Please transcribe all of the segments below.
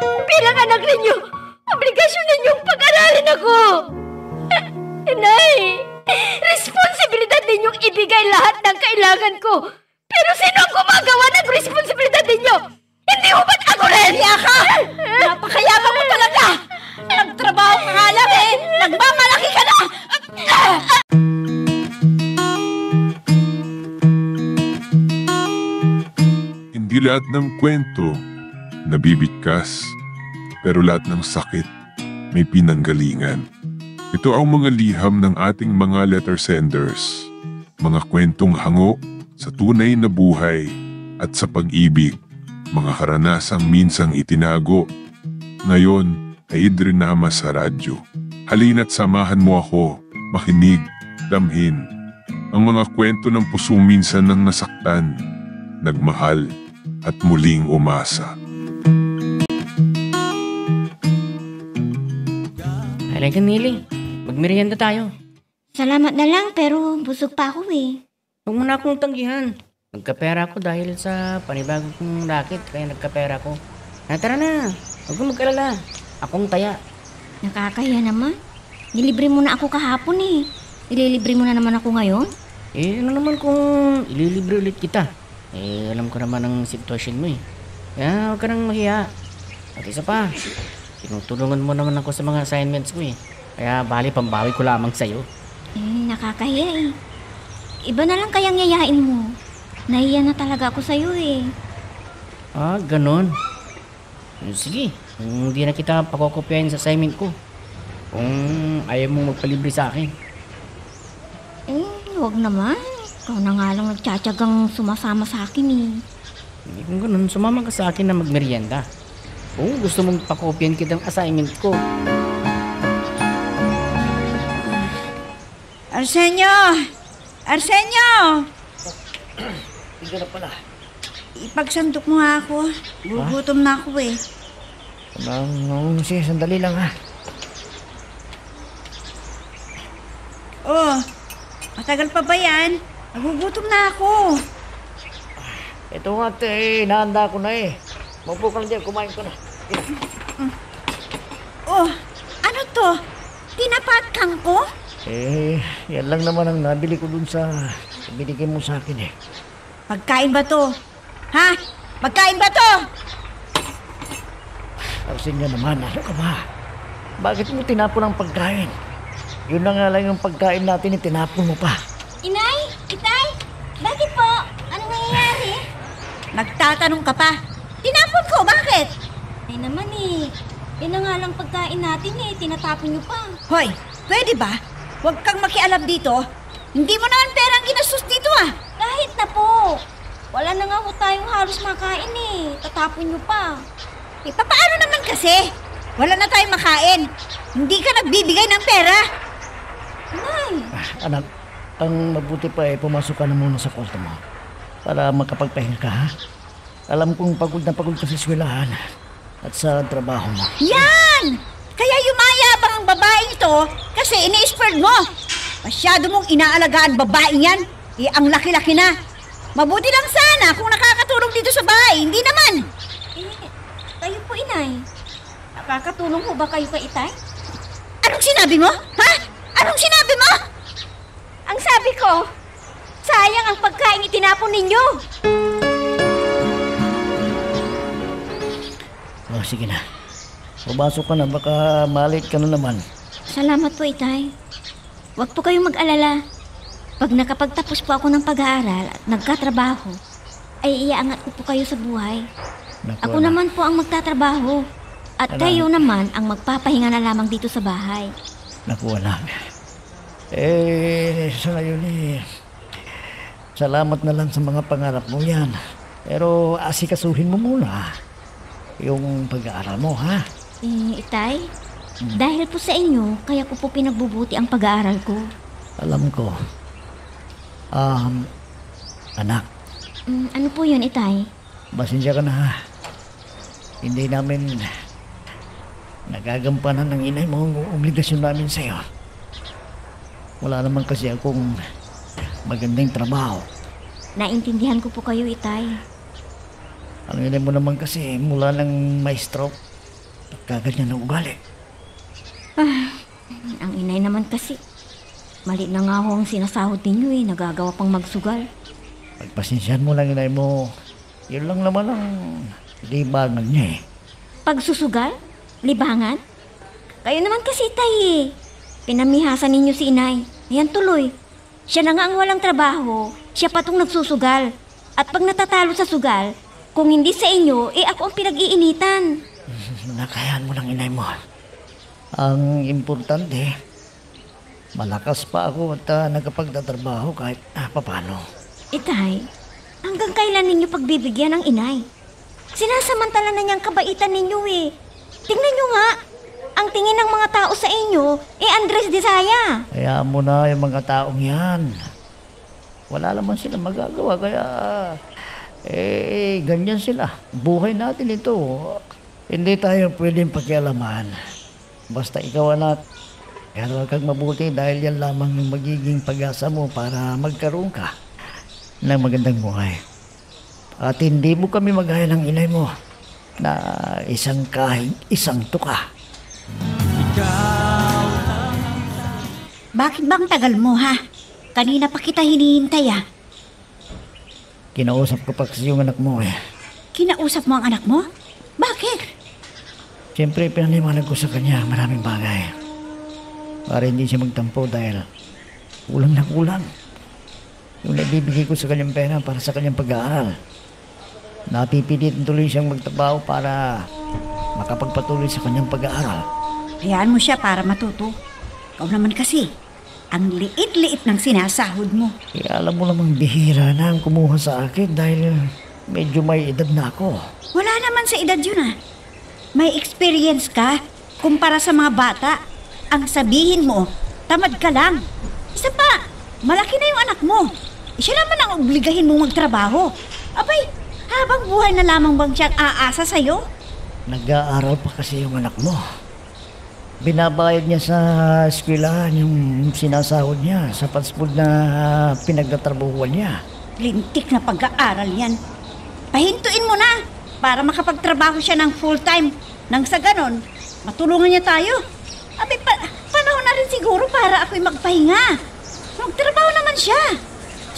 Bilang anak ninyo, obligasyon ninyong pag-aralin ako. Inay, responsibilidad ninyong ibigay lahat ng kailangan ko. Pero sino ang gumagawa ng responsibilidad ninyo? Hindi mo ba't ako rin? Kaya ka! Napakayabang mo talaga! Nagtrabaho ka nga lang eh! Nagmamalaki ka na! Hindi lahat ng kwento nabibigkas, pero lahat ng sakit may pinanggalingan. Ito ang mga liham ng ating mga letter senders, mga kwentong hango sa tunay na buhay at sa pag-ibig, mga karanasang minsang itinago, ngayon ay idrinama sa radyo. Halina't samahan mo ako, makinig, damhin, ang mga kwento ng pusong minsan nang nasaktan, nagmahal at muling umasa. Halika, Nili. Magmerienda tayo. Salamat na lang pero busog pa ako eh. Huwag mo na akong tanggihan. Nagkapera ako dahil sa panibagong kong racket, kaya nagkapera ko. Tara na. Huwag kang mag-alala. Akong taya. Nakakahiya naman. Nilibre mo na ako kahapon eh. Ililibre mo na naman ako ngayon? Ano naman kung ililibre ulit kita? Alam ko naman ang sitwasyon mo eh. Kaya huwag ka nang mahiya. At isa pa, tinutulungan mo naman ako sa mga assignments ko eh. Kaya bali pambawi ko lamang sa'yo. Nakakahiya eh. Iba na lang kayang yayain mo. Nahiya na talaga ako sa'yo eh. Ganon. Sige, hindi na kita pakokopyahin sa assignment ko. Kung ayaw mong magpalibre sa akin. Huwag naman. Ikaw na nga lang nagtsatsagang sumasama sa akin eh. Hindi kung ganun, sumama ka sa akin na magmerienda. Kung gusto mong pakopyahin kitang assignment ko. Arsenio! Arsenio! Hindi na pala. Ipagsandok mo nga ako. Gugutom na ako eh. Sandali lang ha. Oh, matagal pa ba yan? Nagugutom na ako. Ito nga nahanda ko na eh. Maupo ka lang dyan, kumain ko na. Oh, ano to? Tinapat kang ko? Yan lang naman ang nabili ko dun sa binigay mo sa akin eh. Pagkain ba to? Ha? Pagkain ba to? Arsen nga naman, ano ka ba? Bakit mo tinapon ang pagkain? Yun na nga lang yung pagkain natin, tinapon mo pa. Inay! Itay! Bakit po? Anong nangyayari? Nagtatanong ka pa. Tinapon ko, bakit? Ay naman eh. Yan na nga lang pagkain natin eh. Tinatapon niyo pa. Hoy, pwede ba? Huwag kang makialam dito. Hindi mo naman perang ginastos dito ah. Kahit na po. Wala na nga ho tayong halos makain eh. Tatapon niyo pa. Paano naman kasi? Wala na tayong makain. Hindi ka nagbibigay ng pera. Nay! Anak, ang mabuti pa pumasok ka na muna sa kwarto mo. Para makapagpahinga ka ha. Alam kong pagod na pagod ka sa eskwelahan at sa trabaho mo. Yan! Kaya yumayabang ang babaeng ito kasi ini-spurred mo. Masyado mong inaalagaan babaeng yan. Ang laki-laki na. Mabuti lang sana kung nakakatulong dito sa bahay. Hindi naman. Kayo po, Inay. Nakakatulong po ba kayo kay Itay? Anong sinabi mo? Ha? Anong sinabi mo? Ang sabi ko, sayang ang pagkain itinapon ninyo. Sige na. Pumasok ka na, baka malit ka na naman. Salamat po, Itay. Huwag po kayong mag-alala. Pag nakapagtapos po ako ng pag-aaral at nagkatrabaho, ay iaangat ko po kayo sa buhay. Ako naman po ang magtatrabaho. At kayo naman ang magpapahinga na lamang dito sa bahay. Naku, anak. Sa ngayon salamat na lang sa mga pangarap mo yan. Pero asikasuhin mo muna yung pag-aaral mo, ha? Itay, dahil po sa inyo, kaya ko po pinagbubuti ang pag-aaral ko. Alam ko. Anak. Ano po yun, Itay? Pasensya ka na, ha? Hindi namin nagagampanan ng inay mo ang obligasyon namin sa'yo. Wala naman kasi akong magandang trabaho. Naintindihan ko po kayo, Itay. Ang inay mo naman kasi mula nang may stroke, nagkaganyan ng ugali? Ang inay naman kasi. Mali na nga ho ang sinasahod ninyo eh. Nagagawa pang magsugal. Pagpasensyahan mo lang, inay mo. Yun lang naman ang libangan niya eh. Pagsusugal? Libangan? Kayo naman kasi tay eh. Pinamihasan ninyo si inay. Ayan tuloy. Siya na nga ang walang trabaho. Siya pa tong nagsusugal. At pag natatalo sa sugal, kung hindi sa inyo, ako ang pinag-iinitan. Nakayahan mo lang, inay mo. Ang importante, malakas pa ako at nagkapagtatrabaho kahit papano. Itay, hanggang kailan ninyo pagbibigyan ng inay? Sinasamantala na niyang kabaitan ninyo eh. Tingnan nyo nga, ang tingin ng mga tao sa inyo, Andres Desaya. Kaya mo na yung mga taong yan. Wala naman sila magagawa, kaya ganyan sila. Buhay natin ito. Hindi tayo pwedeng pakialaman. Basta ikaw anak, kaya huwag kang mabuti dahil yan lamang yung magiging pag-asa mo para magkaroon ka ng magandang buhay. At hindi mo kami magaya ng inay mo na isang kahing isang tuka. Bakit bang tagal mo ha? Kanina pa kita hinihintay ah. Kinausap ko pa kasi yung anak mo eh. Kinausap mo ang anak mo? Bakit? Siyempre, pinaniwanag ko sa kanya maraming bagay. Para hindi siya magtampo dahil kulang na kulang. Yung nabibigay ko sa kanyang pera para sa kanyang pag-aaral. Napipilit tuloy siyang magtrabaho para makapagpatuloy sa kanyang pag-aaral. Hayaan mo siya para matuto. Ikaw naman kasi, ang liit-liit ng sinasahod mo. Kaya alam mo namang bihira na ang kumuha sa akin dahil medyo may edad na ako. Wala naman sa edad yun ah. May experience ka kumpara sa mga bata. Ang sabihin mo, tamad ka lang. Isa pa, malaki na yung anak mo. Siya naman ang obligahin mong magtrabaho. Abay, habang buhay na lamang bang siyang aasa sa'yo? Nag-aaral pa kasi yung anak mo. Binabayad niya sa eskwelahan yung sinasahod niya sa fast food na pinagtatrabuhuan niya. Lintik na pag-aaral yan. Pahintuin mo na para makapagtrabaho siya ng full-time. Nang sa ganon, matulungan niya tayo. Abi, panahon na rin siguro para ako'y magpahinga. Magtrabaho naman siya.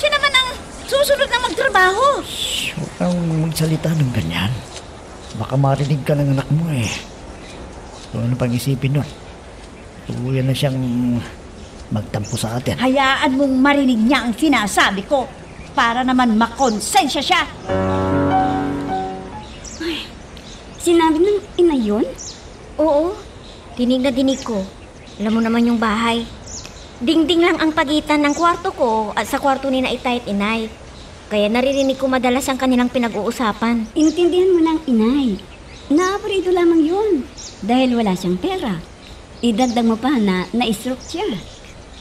Siya naman ang susunod na magtrabaho. Shh, huwag kang magsalita ng ganyan. Baka marinig ka ng anak mo eh. So, ano pang isipin nun? Tuluyan na siyang magtampo sa atin. Hayaan mong marinig niya ang sinasabi ko para naman makonsensya siya. Sinabi ng ina yun? Oo, dinig na dinig ko. Alam mo naman yung bahay. Dingding lang ang pagitan ng kwarto ko at sa kwarto ni na itay at inay. Kaya naririnig ko madalas ang kanilang pinag-uusapan. Intindihan mo ng inay. Naaparito lamang yun. Dahil wala siyang pera. Idagdag mo pa na na-stroke siya.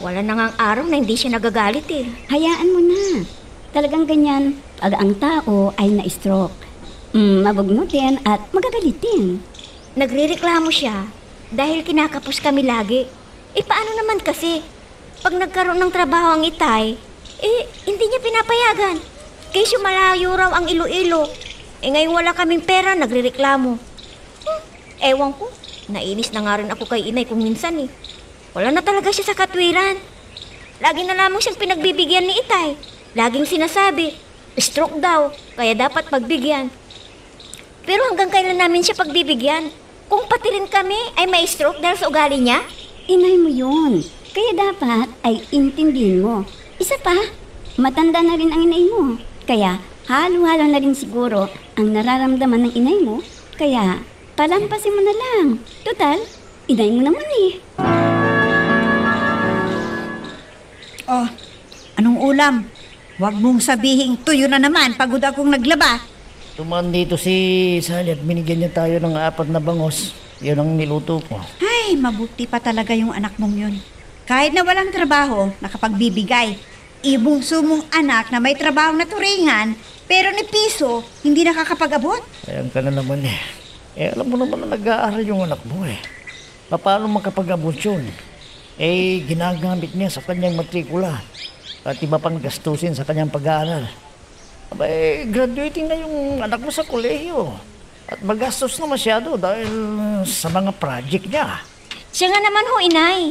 Wala na ngang araw na hindi siya nagagalit eh. Hayaan mo na. Talagang ganyan pag ang tao ay na-stroke. Mabugnutin at magagalitin. Nagrereklamo siya dahil kinakapos kami lagi. Paano naman kasi? Pag nagkaroon ng trabaho ang itay, hindi niya pinapayagan. Kaysa malayo raw ang Iloilo. Ngayon wala kaming pera, nagrereklamo. Ewan ko, nainis na nga rin ako kay inay kung minsan eh. Wala na talaga siya sa katwiran. Lagi na lamang siyang pinagbibigyan ni itay. Laging sinasabi, stroke daw, kaya dapat pagbigyan. Pero hanggang kailan namin siya pagbibigyan? Kung pati rin kami ay may stroke dahil sa ugali niya? Inay mo yun. Kaya dapat ay intindihin mo. Isa pa, matanda na rin ang inay mo. Kaya halo-halo na rin siguro ang nararamdaman ng inay mo. Kaya palampasin mo na lang. Total, inay mo naman eh. Oh, anong ulam? Huwag mong sabihing tuyo na naman, pagod akong naglaba. Tumaan dito si Sally at binigyan niya tayo ng 4 na bangos. Yun ang niluto ko. Ay, mabuti pa talaga yung anak mong yun. Kahit na walang trabaho, nakapagbibigay. Ibungso mong anak na may trabaho na turingan, pero ni piso, hindi nakakapag-abot. Ayan ka na naman eh. Alam mo naman na nag-aaral yung anak mo eh. Paano makapag-abot yun? Ginagamit niya sa kanyang matrikula. At iba pang gastusin sa kanyang pag-aaral. Graduating na yung anak mo sa kolehiyo. At magastos na masyado dahil sa mga project niya. Siya nga naman ho, inay.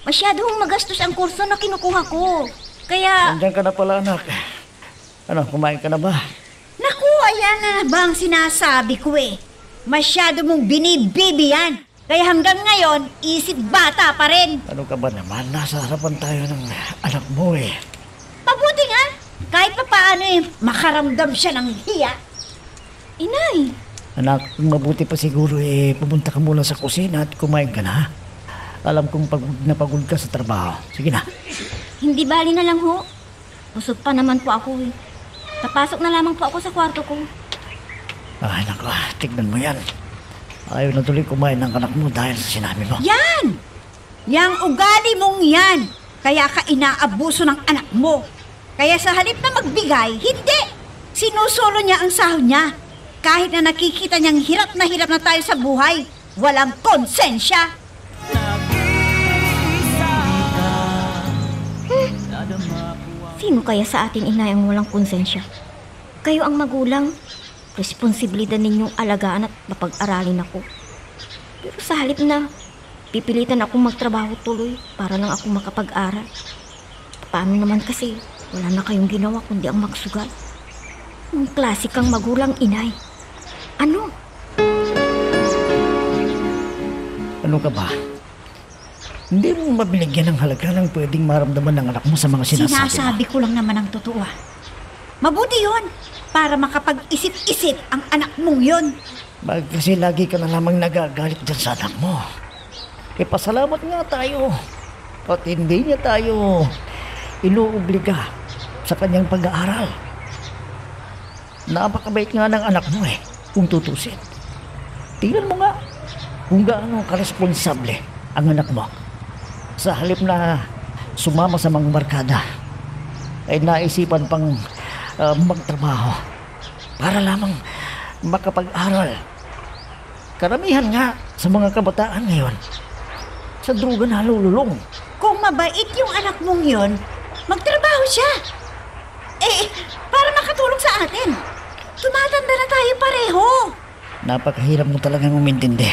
Masyado hong magastos ang kurso na kinukuha ko. Kaya, Nandiyan ka na pala, anak. Ano, kumain ka na ba? Naku, ayan na ba ang sinasabi ko eh. Masyado mong binibibi yan. Kaya hanggang ngayon, isip bata pa rin. Ano ka ba naman? Nasa harapan tayo ng anak mo eh. Mabuti nga, kahit pa paano eh, makaramdam siya ng hiya. inay, Anak, mabuti pa siguro eh, pumunta ka muna sa kusina at kumain ka na. Alam kong pagod ka sa trabaho. Sige na. hindi bali na lang ho. Busog pa naman po ako eh. Papasok na lamang po ako sa kwarto ko. Ay, naku, tignan mo yan. Ayaw na tuloy kumain ng anak mo dahil sa sinabi mo. Yan! Yang ugali mong yan. Kaya ka inaabuso ng anak mo. Kaya sa halip na magbigay, hindi. Sinusulo niya ang sahod niya. Kahit na nakikita niyang hirap na tayo sa buhay, walang konsensya. Sino kaya sa atin, inay, ang walang konsensya? Kayo ang magulang. Responsibilidad ninyong alagaan at mapag-aralin ako. Pero sa halip na pipilitan akong magtrabaho tuloy para lang ako makapag-aral. Paano naman kasi wala na kayong ginawa kundi ang magsugal? Ang klasikang magulang, inay. Ano? Ano ka ba? Hindi mo mabinigyan ng halaga ng pwedeng maramdaman ng anak mo sa mga sinasabi mo. Sinasabi ko lang naman ang totoo. Mabuti yun para makapag-isip-isip ang anak mong yun. Bakit kasi lagi ka na lamang nagagalit dyan sa anak mo? E pasalamat nga tayo. At hindi niya tayo inuobliga sa kanyang pag-aaral. Napakabait nga ng anak mo eh, kung tutusin. Tingnan mo nga kung gaano karesponsable ang anak mo. Sa halip na sumama sa mga barkada, ay naisipan pang magtrabaho para lamang makapag-aral. Karamihan nga sa mga kabataan ngayon, sa droga nalululong. Kung mabait yung anak mong yun, magtrabaho siya. Para makatulong sa atin. Tumatanda na tayo pareho. Napakahirap mo talagang umintindi.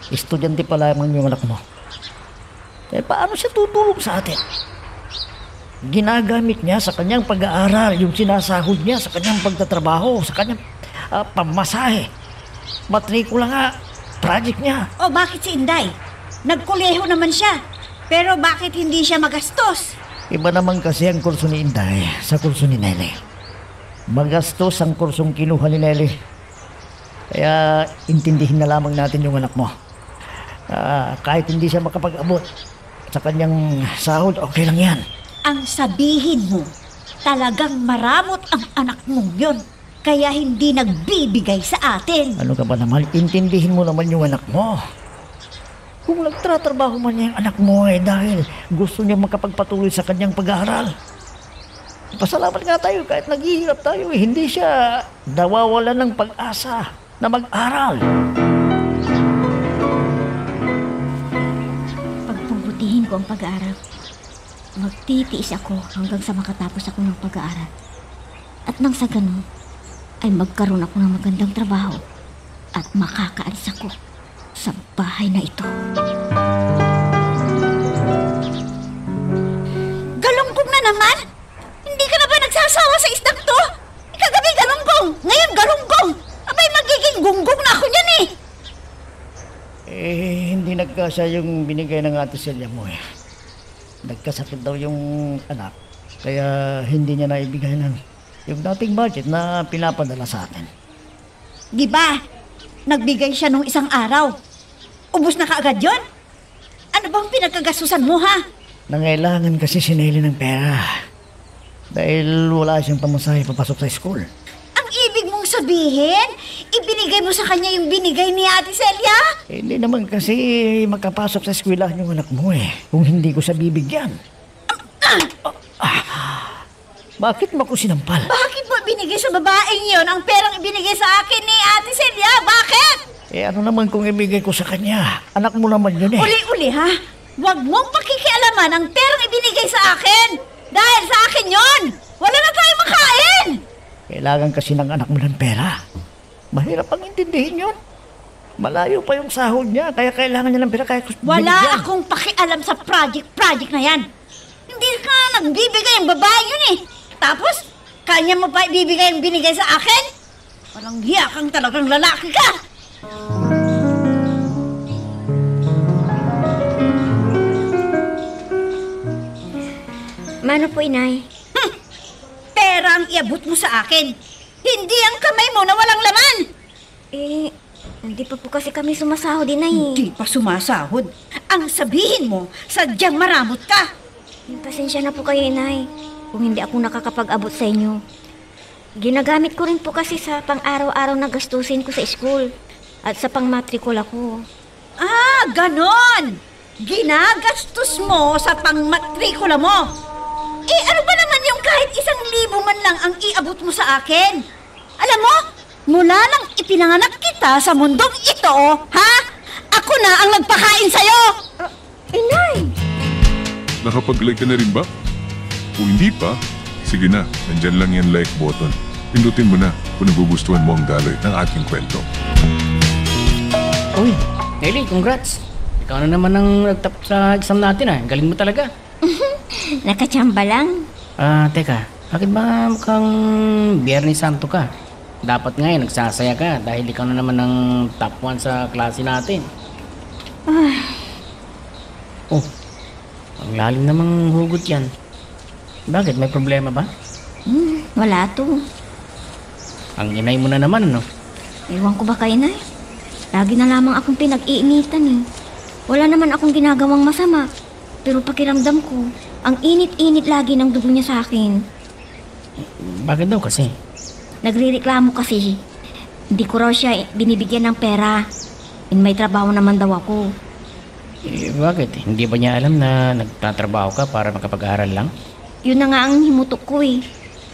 Estudyante pa lamang yung anak mo. Paano siya tutulong sa atin? Ginagamit niya sa kanyang pag-aaral yung sinasahod niya sa kanyang pagtatrabaho, sa kanyang pamasahe. Matrikula nga, project niya. O bakit si Inday? Nagkoleho naman siya. Pero bakit hindi siya magastos? Iba naman kasi ang kurso ni Inday sa kurso ni Nelly. Magastos ang kursong kinuha ni Nelly. Kaya intindihin na lamang natin yung anak mo. Kahit hindi siya makapag-abot sa kanyang sahod, okay lang yan. Ang sabihin mo, talagang maramot ang anak mong yun. Kaya hindi nagbibigay sa atin. Ano ka ba naman? Intindihin mo naman yung anak mo. Kung nagtratrabaho man niya yung anak mo ay dahil gusto niya makapagpatuloy sa kanyang pag-aaral. Pasalamat nga tayo kahit naghihirap tayo. Hindi siya nawawalan ng pag-asa na mag-aral. Pagpuputihin ko ang pag-aaral. Magtitiis ako hanggang sa makatapos ako ng pag-aaral. At nang sa ganun, ay magkaroon ako ng magandang trabaho at makakaalis ako sa bahay na ito. Galunggong na naman? Hindi ka na ba nagsasawa sa isdang to? Kagabi galunggong, ngayon galunggong. Abay magiging gunggong na ako niyan eh. Hindi nagkasya yung binigay ng ate Celia mo eh. Nagkasakit daw yung anak. Kaya hindi niya naibigay ng yung dating budget na pinapadala sa atin. Di ba? Nagbigay siya nung isang araw. Ubus na kaagad yon? Ano bang pinagkagasusan mo ha? Nangailangan kasi si Nelly ng pera. Dahil wala siyang pamasahe papasok sa school. Ang ibig mong sabihin, ibinigay mo sa kanya yung binigay ni Ate Celia? Hindi naman kasi makapasok sa eskwelahan yung anak mo eh. Kung hindi ko siya bibigyan. Bakit mo ko sinampal? Bakit mo binigay sa babaeng yon ang perang ibinigay sa akin ni Ate Celia? Bakit? Ano naman kung ibigay ko sa kanya? Anak mo naman yun eh. Uli-uli ha? Huwag mong pakikialaman ang perang ibinigay sa akin. Dahil sa akin yon. Wala na tayo makain. Kailangan kasi ng anak mo ng pera. Mahirap ang intindihin yun. Malayo pa yung sahod niya, kaya kailangan niya ng pera kaya Wala akong pakialam sa project na yan. Hindi ka nagbibigay ang babae yun eh. Tapos, kanya mo pa ibibigay ang binigay sa akin? Walang hiya kang talagang lalaki ka! Mano po, inay? Pera ang iabot mo sa akin. Hindi ang kamay mo na walang laman. Eh, hindi pa po kasi kami sumasahod, inay. Hindi pa sumasahod. Ang sabihin mo, sadyang maramot ka. Pasensya na po kayo, inay, kung hindi ako nakakapag-abot sa inyo. Ginagamit ko rin po kasi sa pang-araw-araw na gastusin ko sa school at sa pang-matrikula ko. Ah, ganon! Ginagastos mo sa pangmatrikula mo. Eh, ano ba naman yung kahit 1,000 man lang ang iabot mo sa akin? Alam mo, mula nang ipinanganak kita sa mundong ito, ha? Ako na ang nagpakain sa'yo! Inay! Nakapag-like ka na rin ba? Kung hindi pa, sige na, nandyan lang yan like button. Pindutin mo na kung nagugustuhan mo ang daloy ng ating kwento. Uy, Ellie, congrats. Ikaw na naman ang nagtapos sa exam natin Galing mo talaga. Nakachamba lang. Teka, bakit ba mukhang Biyernes Santo ka? Dapat nga nagsasaya ka dahil ikaw na naman ang top 1 sa klase natin. Oh, ang lalim namang hugot yan. Bakit? May problema ba? Wala to. Ang inay mo na naman, no? Ewan ko ba kay inay? Lagi na lamang akong pinag-iinitan eh. Wala naman akong ginagawang masama. Pero pakiramdam ko, ang init-init lagi ng dugo niya sa akin. Bakit daw kasi? Nagrireklamo kasi. Hindi ko raw siya binibigyan ng pera. May trabaho naman daw ako. Bakit? Hindi ba niya alam na nagtatrabaho ka para makapag-aaral lang? Yun na nga ang himutok ko eh.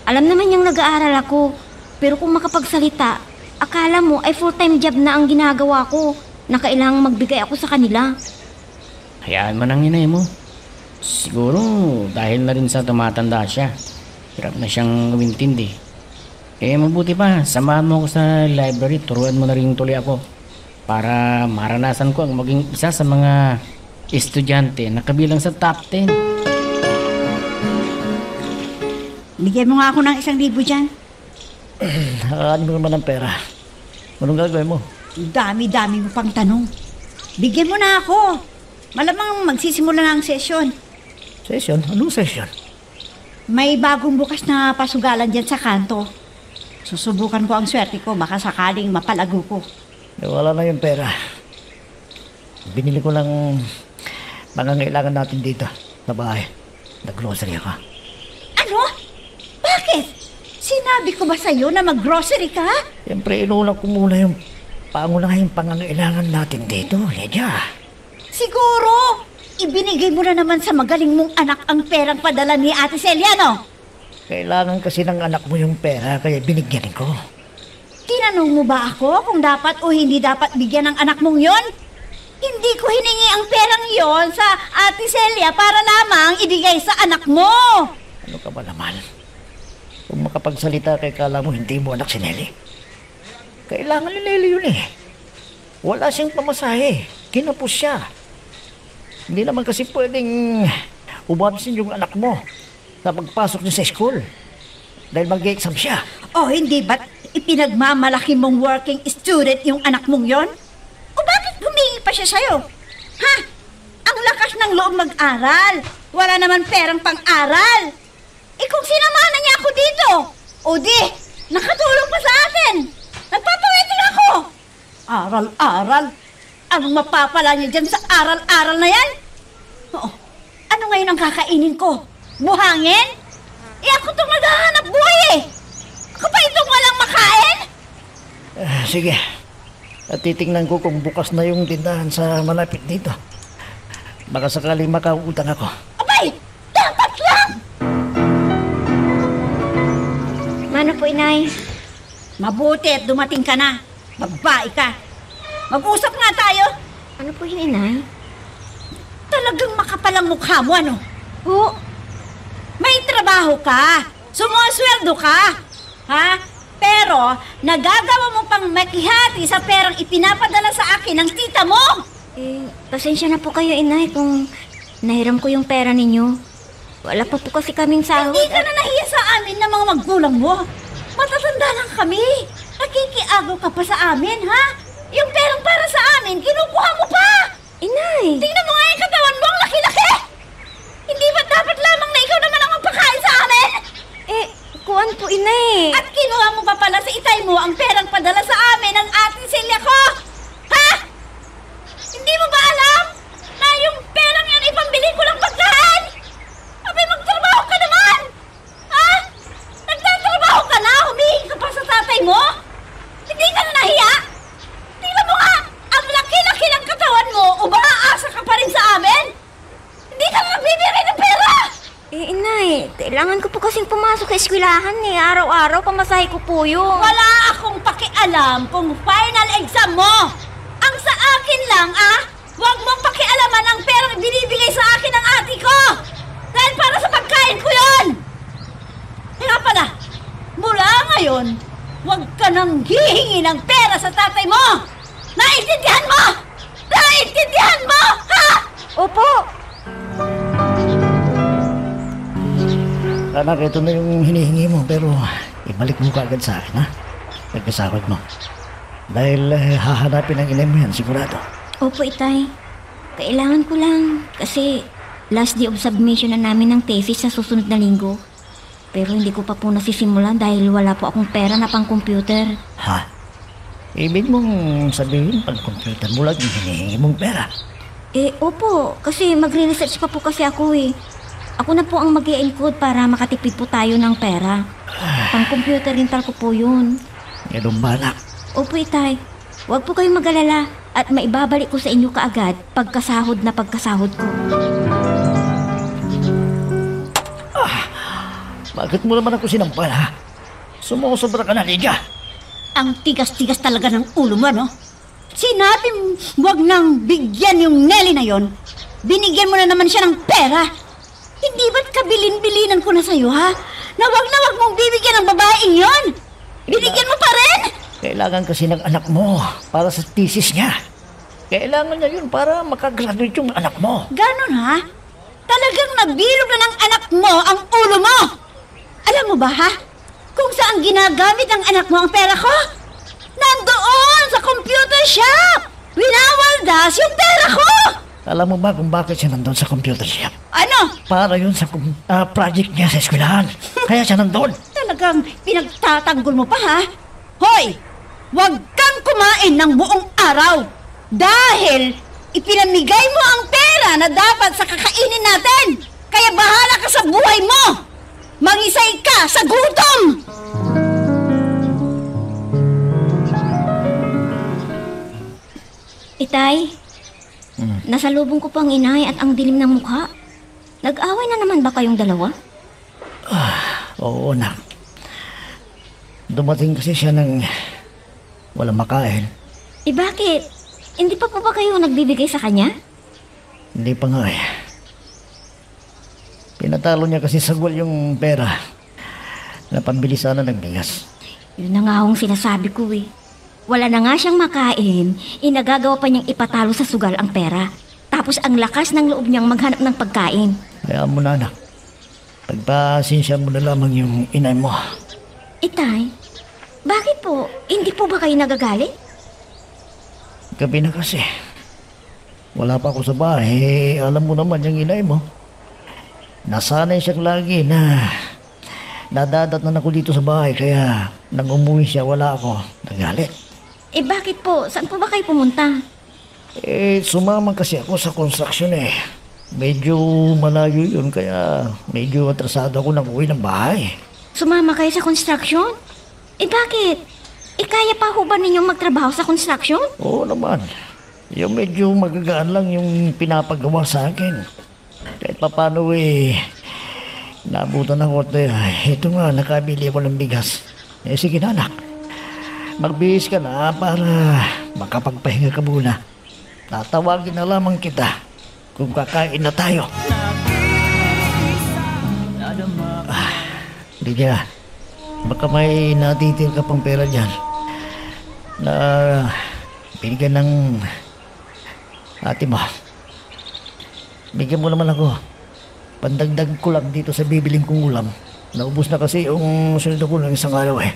Alam naman niyang nag-aaral ako. Pero kung makapagsalita, akala mo ay full-time job na ang ginagawa ko na kailangang magbigay ako sa kanila. Hayaan mo nang inay mo. Siguro dahil na rin sa tumatanda siya. Hirap na siyang umintindi. Mabuti pa, samahan mo ako sa library. Turuan mo na rin tuloy ako. Para maranasan ko ang maging isa sa mga estudyante na kabilang sa top 10. Bigyan mo nga ako ng 1,000 dyan. Nakakaano mo naman ng pera. Anong gagawin mo? Dami-dami mo pang tanong. Bigyan mo na ako. Malamang magsisimula na ang sesyon. Session? Anong session? May bagong bukas na pasugalan dyan sa kanto. Susubukan ko ang swerte ko, baka sakaling mapalago ko. Wala na yung pera. Binili ko lang pangangailangan natin dito sa bahay. Nag-grocery ako. Ano? Bakit? Sinabi ko ba sa'yo na mag-grocery ka? Siyempre, inuuna ko muna yung pangunahing pangangailangan natin dito, Lydia. Siguro, ibinigay mo na naman sa magaling mong anak ang perang padala ni Ate Celia, no? Kailangan kasi ng anak mo yung pera, kaya binigyan ko. Tinanong mo ba ako kung dapat o hindi dapat bigyan ng anak mong yon? Hindi ko hiningi ang perang yon sa Ate Celia para lamang ibigay sa anak mo. Ano ka ba naman? Kung makapagsalita kay kala mo hindi mo anak si Nelly. Kailangan ni Nelly yun eh. Wala siyang pamasahe. Kinapos siya. Hindi naman kasi pwedeng umabsin yung anak mo na pagpasok niya sa school. Dahil mag-exam siya. O hindi ba't ipinagmamalaki mong working student yung anak mong yon? O bakit humingi pa siya sa'yo? Ha? Ang lakas ng loob mag-aral. Wala naman perang pang-aral. Eh kung sinamahan na niya ako dito, o di, nakatulong pa sa atin. Nagpapawitin ako. Aral-aral. Anong mapapala niya dyan sa aral-aral na yan? Oo. Ano ngayon ang kakainin ko? Buhangin? Eh ako itong naghahanap buhay eh. Ako pa itong walang makain? Sige. At titingnan ko kung bukas na yung tindahan sa malapit dito. Baka sakaling makautang ako. Abay! Dapat lang! Mano po, inay? Mabuti at dumating ka na. Magbae ka. Mag-usap nga tayo. Ano po yun, inay? Talagang makapalang mukha mo, ano? Po, May trabaho ka. Sumusweldo ka. Ha? Pero, nagagawa mo pang makihati sa perang ipinapadala sa akin ng tita mo! Pasensya na po kayo, inay, kung nahiram ko yung pera ninyo. Wala pa po kasi kaming sahod. Hindi ka na nahiya sa amin ng mga magulang mo. Matatanda lang kami. Nakikiagaw ka pa sa amin, ha? Yung perang para sa amin, kinukuha mo pa! Inay! Tingnan mo nga yung katawan mo, ang laki-laki! Hindi ba dapat lamang na ikaw naman ang magpakain sa amin? Kuwan po, inay. At kinuha mo pa pala sa itay mo ang perang padala sa amin ng ating Celia ko! Ha? Hindi mo ba alam na yung perang yan ipambili ko ng pagkain? Abay, magtrabaho ka naman! Ha? Nagtatrabaho ka na? Humihingi ka pa sa tatay mo? Hindi ka na nahiya? Tingnan mo nga! Ang laki-laki ng katawan mo, umaasa ka pa rin sa amin? Hindi ka na nagbibigay ng pera! Inay, kailangan ko po kasing pumasok sa eskwelahan Araw-araw, pamasahe ko po yun. Wala akong pakialam kung final exam mo! Ang sa akin lang, huwag mong pakialaman ang perang binibigay sa akin ng ate ko! Dahil para sa pagkain ko yun! Kaya pala, mula ngayon, huwag ka nang hihingi ng pera sa tatay mo! Naintindihan mo? Naintindihan mo? Ha? Opo! Anak, ito na yung hinihingi mo, pero ibalik mo kaagad sa akin, ha? Pagkasahod mo. Dahil hahanapin ang inay mo yan, sigurado. Opo, itay. Kailangan ko lang kasi last day of submission na namin ng thesis sa susunod na linggo. Pero hindi ko pa po nasisimulan dahil wala po akong pera na pang computer. Ha? Ibig mong sabihin, pag-computer mo lang yung hinihingi mong pera. Opo. Kasi magre-research pa po kasi ako eh. Ako na po ang mag-i-encode para makatipid po tayo ng pera. Pang-computer rental ko po yun. Ganun ba, anak? Opo, itay. Huwag po kayong mag-alala at maibabalik ko sa inyo kaagad pagkasahod na pagkasahod ko. Bakit mo naman ako sinampal, ha? Sumusobra ka na, Lydia. Ang tigas-tigas talaga ng ulo mo, no? Sinabi wag nang bigyan yung Nelly na yon. Binigyan mo na naman siya ng pera. Hindi ba't kabilin-bilinan ko na sa'yo, ha? Na wag mong bibigyan ng babaeng yon. Binigyan mo pa rin? Kailangan kasi ng anak mo para sa thesis niya. Kailangan niya yun para makagraduate yung anak mo. Ganon, ha? Talagang nabilog na ng anak mo ang ulo mo. Alam mo ba, ha? Kung saan ginagamit ng anak mo ang pera ko? Nandoon sa computer shop! Winawaldas yung pera ko! Alam mo ba kung bakit siya nandun sa computer shop? Ano? Para yun sa project niya sa eskwelahan. Kaya siya nandun. Talagang pinagtatanggol mo pa, ha? Hoy! Huwag kang kumain ng buong araw! Dahil ipinamigay mo ang pera na dapat sa kakainin natin! Kaya bahala ka sa buhay mo! Mangisay ka sa gutom! Itay, nasalubong ko po ang inay at ang dilim ng mukha. Nag-away na naman ba kayong dalawa? Oo, anak. Dumating kasi siya ng walang makain. Bakit? Hindi pa po ba kayo nagbibigay sa kanya? Hindi pa nga eh. Pinatalo niya kasi sagwal yung pera na pambili sana ng bigas. Yun na nga hong sinasabi ko eh. Wala na nga siyang makain, inagagawa pa niyang ipatalo sa sugal ang pera. Tapos ang lakas ng loob niyang maghanap ng pagkain. Kaya mo na, anak. Pagpasinsya mo na lamang yung inay mo. Itay, bakit po? Hindi po ba kayo nagagalit? Gabi na kasi. Wala pa ako sa bahay. Alam mo naman yung inay mo. Nasanay siyang lagi na nadadatnan ako dito sa bahay. Kaya nang umuwi siya, wala ako. Nagalit. Bakit po? Saan po ba kayo pumunta? Sumama kasi ako sa construction eh. Medyo malayo yun, kaya medyo atrasado ako nang uwi ng bahay. Sumama kayo sa construction? Bakit? Kaya pa ho ba ninyong magtrabaho sa construction? Oo naman. Yung medyo magagaan lang yung pinapagawa sa akin. Kahit papano naabutan ako at ito nga, nakabili ako ng bigas. Sige na, anak. Magbihis ka na para makapagpahinga ka muna. Tatawagin na lamang kita kung kakain na tayo. Lydia, Baka may natitir ka pang pera dyan na binigyan ng ate mo. Bigyan mo naman ako. Pandagdag ko lang dito sa bibiling kong ulam. Naubos na kasi yung sweldo ko ng isang araw eh.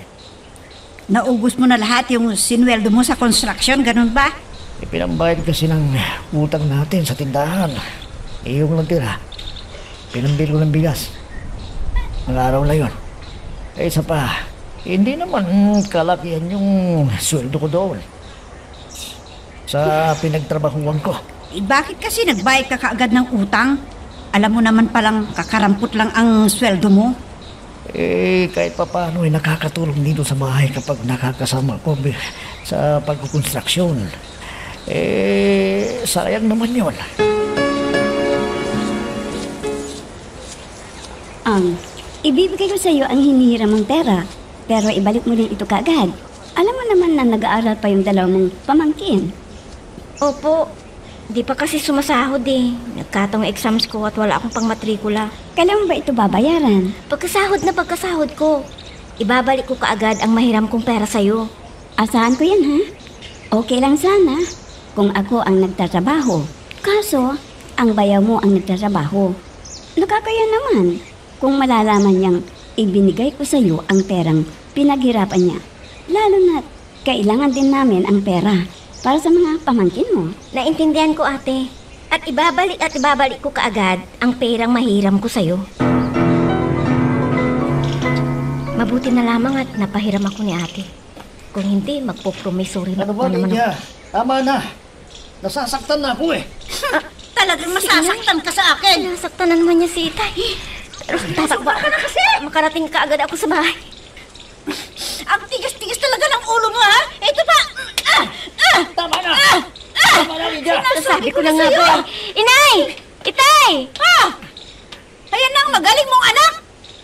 Naubos mo na lahat yung sinweldo mo sa construction, ganun ba? Pinambayad kasi ng utang natin sa tindahan. Yung natira, pinambil ko ng bigas. Ang araw na yun. Isa pa, hindi naman kalakihan yung sweldo ko doon sa pinagtrabahuan ko. Bakit kasi nagbayad ka kaagad ng utang? Alam mo naman palang kakarampot lang ang sweldo mo. Kahit pa paano nakakatulong dito sa bahay kapag nakakasama ko sa pagkukonstruksyon. Sayang naman yun. Ibibigay ko sa iyo ang hinihiram mong pera, pero ibalik mo rin ito kaagad. Alam mo naman na nag-aaral pa yung dalawa mong pamangkin. Opo, di pa kasi sumasahod eh. Nagkataong exams ko at wala akong pang matrikula. Kailan mo ba ito babayaran? Pagkasahod ko, ibabalik ko kaagad ang mahiram kong pera sa'yo. Asahan ko yan, ha? Okay lang sana kung ako ang nagtatrabaho. Kaso, ang bayaw mo ang nagtatrabaho. Nakakaya naman kung malalaman niyang ibinigay ko sa iyo ang perang pinaghirapan niya. Lalo na't kailangan din namin ang pera para sa mga pamangkin mo. Naintindihan ko, ate. At ibabalik ko kaagad ang perang mahiram ko sa'yo. Mabuti na lamang at napahiram ako ni ate. Kung hindi, magpo-promissory na Ano ba, naman Lydia? Tama na. Nasasaktan na ako eh. Talagang masasaktan ka sa akin. Nasaktan na naman niya si Itay. Pero tatakba ka na kasi. Makarating ka agad ako sa bahay. Ang tigas-tigas talaga ng ulo mo, ha? Ito pa! Tama na! Tama na, Lydia! Sabi ko na nga ba. Inay! Itay! Ayan na ang magaling mong anak!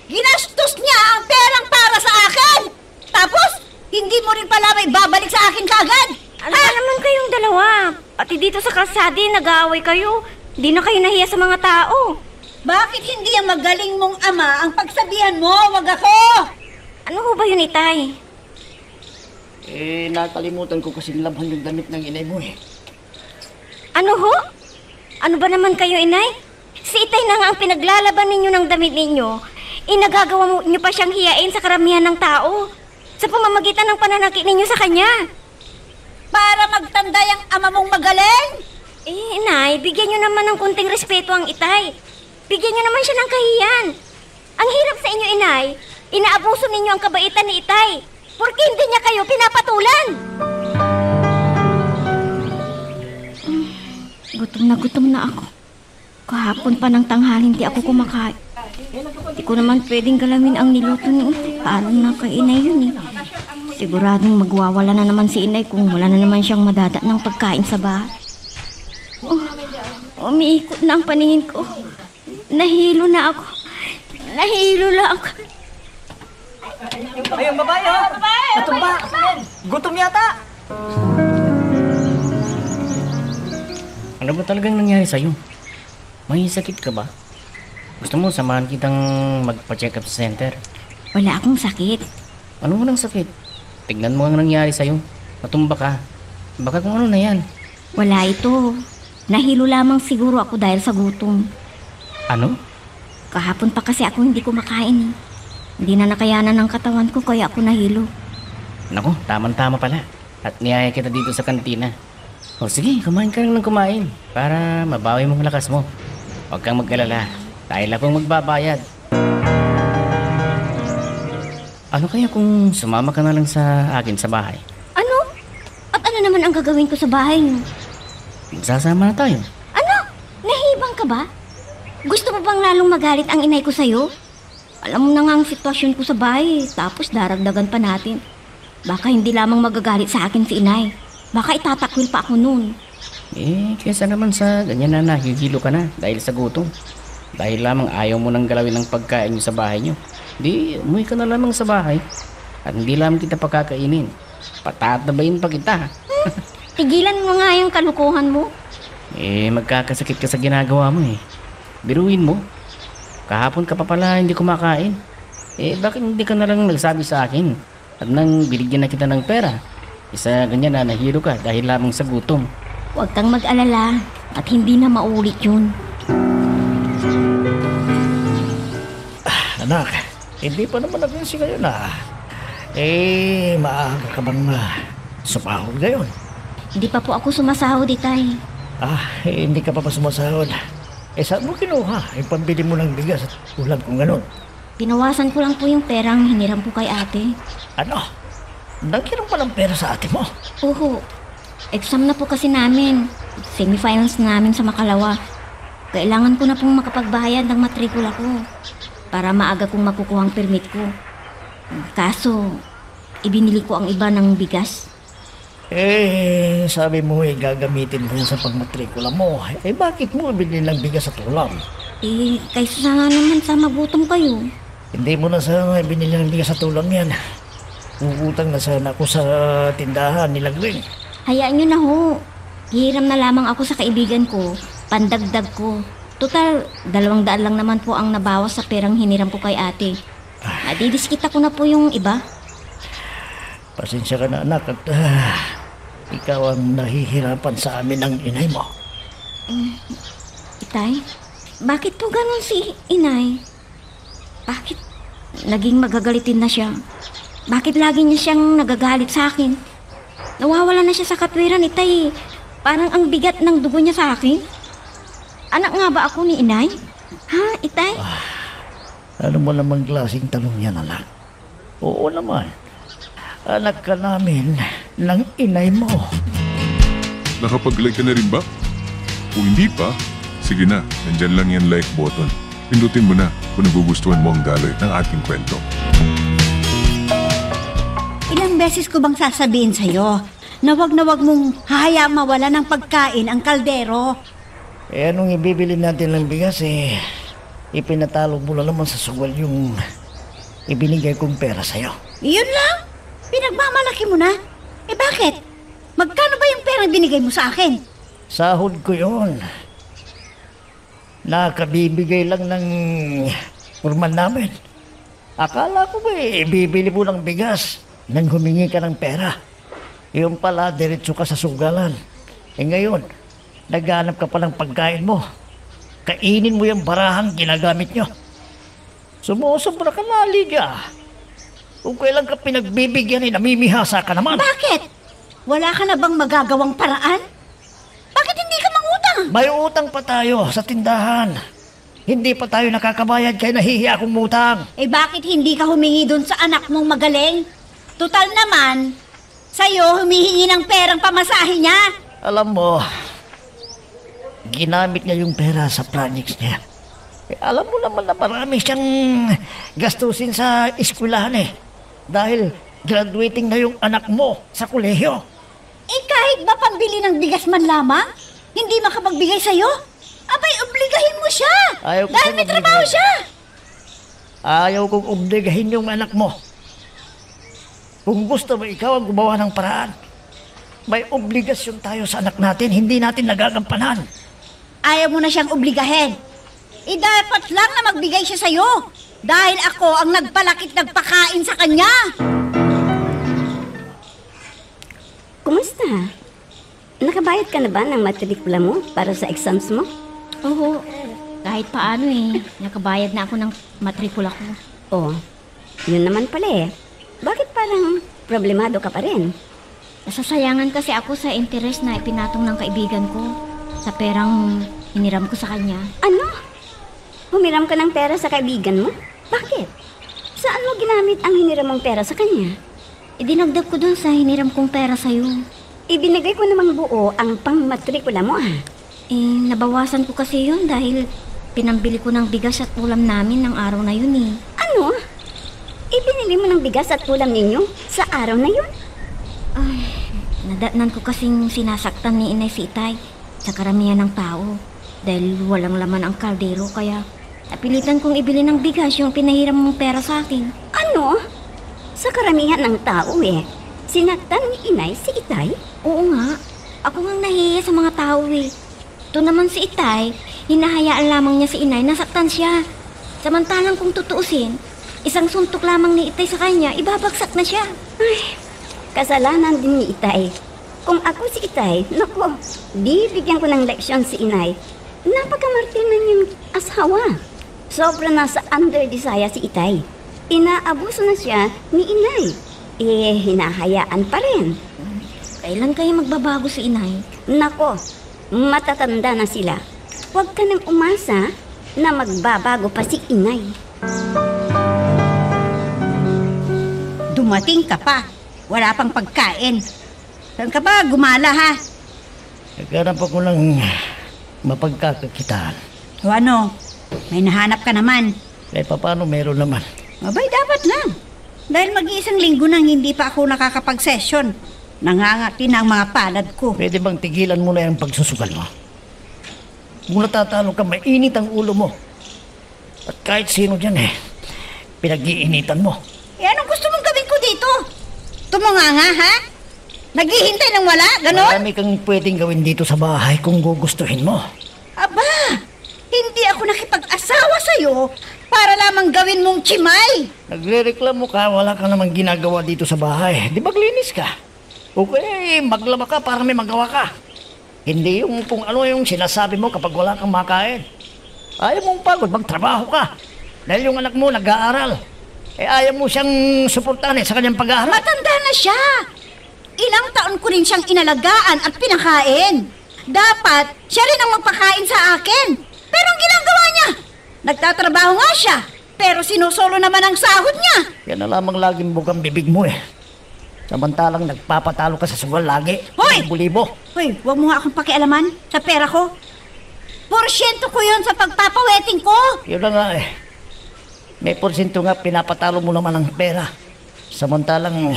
Ginastos niya ang perang para sa akin! Tapos, hindi mo rin pala may babalik sa akin kagad! Ano ba naman kayong dalawa? Pati dito sa kalsada, nag-aaway kayo. Hindi na kayo nahiya sa mga tao. Bakit hindi ang magaling mong ama ang pagsabihan mo, wag ako? Ano ho ba yun, Itay? Nakalimutan ko kasi labhan yung damit ng inay mo eh. Ano ho? Ano ba naman kayo, Inay? Si Itay na nga ang pinaglalaban ninyo ng damit ninyo. Nagagawa niyo pa siyang hiyain sa karamihan ng tao sa pamamagitan ng pananakit ninyo sa kanya. Para magtanda yung ama mong magaling? Inay, bigyan niyo naman ng kunting respeto ang Itay. Bigyan niyo naman siya ng kahiyan. Ang hirap sa inyo, Inay. Inaabuso ninyo ang kabaitan ni Itay. Porque hindi niya kayo pinapatulan. Gutom na ako. Kahapon pa ng tanghali hindi ako kumakain. Hindi ko naman pwedeng galawin ang niluto ni Itay. Paano na kay Inay yun eh. Siguradong magwawala na naman si Inay kung wala na naman siyang madada ng pagkain sa bahay. Umiikot na ang paningin ko. Nahilo na ako. Ayun, babae, oh! Natumba! Gutom yata! Ano ba talagang nangyari sa'yo? May sakit ka ba? Gusto mo samahan kitang magpa-check up sa center? Wala akong sakit. Ano mo nang sakit? Tignan mo ang nangyari sa'yo. Natumba ka. Baka kung ano na yan. Wala ito. Nahilo lamang siguro ako dahil sa gutom. Ano? Kahapon pa kasi ako hindi kumakain. Hindi na nakayanan ng katawan ko kaya ako nahilo. Naku, tamang-tama pala. At niyaya kita dito sa kantina. O sige, kumain ka lang ng kumain para mabawi mong lakas mo. Huwag kang mag-alala. Tayo lang pong magbabayad. Ano kaya kung sumama ka na lang sa akin sa bahay? Ano? At ano naman ang gagawin ko sa bahay niyo? Magsasama na tayo. Ano? Nahibang ka ba? Gusto mo bang lalong magalit ang inay ko sa'yo? Alam mo na nga ang sitwasyon ko sa bahay, tapos daragdagan pa natin. Baka hindi lamang magagalit sa akin si inay. Baka itatakwil pa ako noon. Kesa naman sa ganyan na nahihilo ka na dahil sa gutom. Dahil lamang ayaw mo nang galawin ng pagkain nyo sa bahay nyo. Di, umuwi ka na lamang sa bahay. At hindi lamang kita pakakainin. Patatabayin pa kita. Tigilan mo nga yung kalukuhan mo. Magkakasakit ka sa ginagawa mo eh. Biruin mo. Kahapon ka pa pala hindi kumakain. Bakit hindi ka na lang nagsabi sa akin? At nang binigyan na kita ng pera. Isa ganyan na nahiro ka dahil lamang sa gutom. Huwag kang mag-alala at hindi na maulit yun. Anak, hindi pa naman nagansi ngayon maaga ka bang sumahod ngayon? Hindi pa po ako sumasahod, Itay. Hindi ka pa sumasahod. Saan mo kinuha? Pambili mo ng bigas at ulam kung ganun. Pinawasan ko lang po yung perang hiniram ko kay ate. Ano? Nagkiram pa ng pera sa ate mo? Oo. Exam na po kasi namin. Semifinals na namin sa Makalawa. Kailangan ko na pong makapagbayad ng matrikula ko para maaga kong makukuha ang permit ko. Kaso, ibinili ko ang iba ng bigas. Sabi mo gagamitin mo yan sa pagmatrikula mo. Bakit mo binili ng bigas at ulam? Kaysa sana naman sa magutom kayo. Hindi mo na sana binili ng bigas at ulam yan. Utang na sana ako sa tindahan nila Gwen. Hayaan nyo na ho. Hiram na lamang ako sa kaibigan ko. Pandagdag ko. Total, 200 lang naman po ang nabawas sa perang hiniram ko kay ate. Didiskita ko na po yung iba. Pasensya ka na anak at ikaw ang nahihirapan sa amin ng inay mo. Itay, bakit po ganun si inay? Bakit naging magagalitin na siya? Bakit lagi niya siyang nagagalit sa akin? Nawawala na siya sa katwiran, Itay. Parang ang bigat ng dugo niya sa akin. Anak nga ba ako ni inay? Ha, Itay? Ano mo namang klaseng tanong yan, anak? Oo naman. Anak ka namin ng inay mo. Nakapag-like ka na rin ba? Kung hindi pa, sige na, nandyan lang yan like button. Pindutin mo na kung nagugustuhan mo ang daloy ng ating kwento. Ilang beses ko bang sasabihin sa'yo na wag mong hahayaang mawala ng pagkain ang kaldero? Anong ibibili natin ng bigas ipinatalo mo na naman sa suwal yung ibinigay kong pera sa'yo. Yun lang? Pinagmamalaki mo na? Bakit? Magkano ba yung pera binigay mo sa akin? Sahod ko yun. Nakabibigay lang ng kurman namin. Akala ko ba bibili mo ng bigas nang humingi ka ng pera. Yung pala, diretso ka sa sugalan. Ngayon, naghanap ka pa ng pagkain mo. Kainin mo yung barahang ginagamit nyo. Sumusobra ka na, Lydia. Kung kailan ka pinagbibigyan namimihasa ka naman. Bakit? Wala ka na bang magagawang paraan? Bakit hindi ka mangutang? May utang pa tayo sa tindahan. Hindi pa tayo nakakabayad kaya nahihiya akong utang. Bakit hindi ka humingi dun sa anak mong magaling? Total naman, sa'yo humihingi ng perang pamasahe niya. Alam mo, ginamit niya yung pera sa projects niya. Alam mo naman na marami siyang gastusin sa eskwelahan Dahil graduating na yung anak mo sa kolehiyo. Kahit ba pambili ng bigas man lamang, hindi makapagbigay sa'yo? Abay, obligahin mo siya! Ayaw ko dahil siyang may trabaho obligahin. siya! Ayaw kong obligahin yung anak mo. Kung gusto mo ikaw ang gumawa ng paraan, may obligasyon tayo sa anak natin, hindi natin nagagampanan. Ayaw mo na siyang obligahin. Dapat lang na magbigay siya sa'yo. Dahil ako ang nagpalakit nagpakain sa kanya. Kumusta? Nakabayad ka na ba ng matrikula mo para sa exams mo? Oo. Kahit paano nakabayad na ako ng matrikula ko. Oh, yun naman pala Bakit parang problemado ka pa rin? Nasasayangan kasi ako sa interes na ipinatong ng kaibigan ko sa perang hiniram ko sa kanya. Ano? Humiram ka ng pera sa kaibigan mo? Bakit? Saan mo ginamit ang hiniram mong pera sa kanya? Dinagdag ko dun sa hiniram kong pera sa'yo. Ibinigay ko namang buo ang pang-matrikula mo Nabawasan ko kasi yun dahil pinambili ko ng bigas at ulam namin ng araw na yun Ano? Ibinili mo ng bigas at ulam ninyo sa araw na yun? Ay, nadatnan ko kasing sinasaktan ni Inay si Itay sa karamihan ng tao dahil walang laman ang kaldero kaya napilitan kong ibili ng bigas yung pinahiram mong pera sa akin. Ano? Sa karamihan ng tao sinaktan ni Inay si Itay? Oo nga, ako ngang nahihiya sa mga tao Ito naman si Itay, hinahayaan lamang niya si Inay nasaktan siya. Samantalang kung tutuusin, Isang suntok lamang ni Itay sa kanya, ibabagsak na siya. Kasalanan din ni Itay. Kung ako si Itay, naku, bibigyan ko ng leksyon si Inay. Napakamartinan yung asawa. Sobra na sa under-desire si Itay. Inaabuso na siya ni Inay. Hinahayaan pa rin. Kailan kayo magbabago si Inay? Nako, matatanda na sila. Huwag ka nang umasa na magbabago pa si Inay. Dumating ka pa. Wala pang pagkain. Saan ka ba gumala, ha? Naghanap ako ng mapagkakakitaan. O ano? May nahanap ka naman. Eh, paano meron naman? Abay, dapat lang. Dahil mag-iisang linggo nang hindi pa ako nakakapag-session. Nangangati na ang mga palad ko. Pwede bang tigilan mo na yung pagsusugal mo? Kung natatalo ka, mainit ang ulo mo. At kahit sino dyan pinag-iinitan mo. Anong gusto mong gawin ko dito? Tumunganga, ha? Naghihintay ng wala? Ganon? Marami kang pwedeng gawin dito sa bahay kung gugustuhin mo. Aba, hindi ako nakipag-asawa sa'yo para lamang gawin mong chimay. Nagre-reklamo ka, wala ka namang ginagawa dito sa bahay. Di maglinis ka. Okay, maglaba ka para may magawa ka. Hindi yung kung ano yung sinasabi mo kapag wala kang makain. Ayaw mong pagod, magtrabaho ka. Dahil yung anak mo nag-aaral. Ayaw mo siyang suportahan sa kanyang pag-aaral. Matanda na siya. Ilang taon ko rin siyang inalagaan at pinakain. Dapat siya rin ang magpakain sa akin. Pero ang ginagawa niya, nagtatrabaho nga siya, pero sinusolo naman ang sahod niya. Yan na lamang laging bukang bibig mo Samantalang nagpapatalo ka sa sugal lagi. Hoy! Libo-libo. Hoy, huwag mo nga akong pakialaman sa pera ko. Porsyento ko yun sa pagpapaweting ko. Yun na nga May porsyento nga pinapatalo mo naman ng pera. Samantalang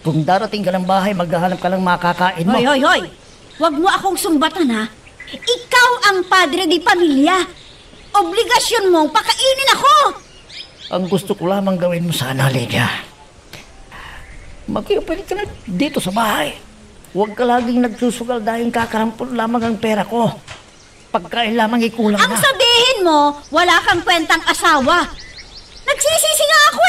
kung darating ka ng bahay, maghahanap ka ng makakain mo. Hoy, hoy, hoy! Huwag mo akong sumbatan, ha? Ikaw ang padre di pamilya. Obligasyon mong pakainin ako. Ang gusto ko lamang gawin mo sana, Lydia. Magkiupalit ka na dito sa bahay. Huwag ka laging nagsusugal dahil kakarampol lamang ang pera ko. Pagkain lamang ikulang Ang na. sabihin mo, wala kang kwentang asawa. Nagsisisi nga ako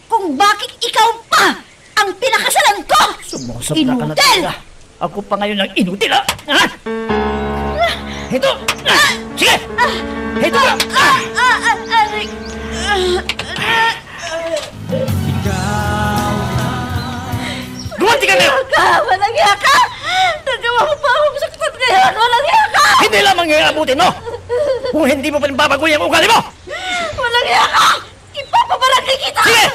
kung bakit ikaw pa ang pinakasalan ko. Sumusobra ka na Inutil! talaga. Ako pa ngayon ang inutil, ha? Ito! Sige! Ito! Gumanti ka ngayon! Walang iya ka! Nagawa mo pa akong saktan ngayon! Walang iya ka! Hindi lamang yung abutin mo! Kung hindi mo pa rin babagoy ang ugali mo! Walang iya ka! Ipapabarangay kita! Sige!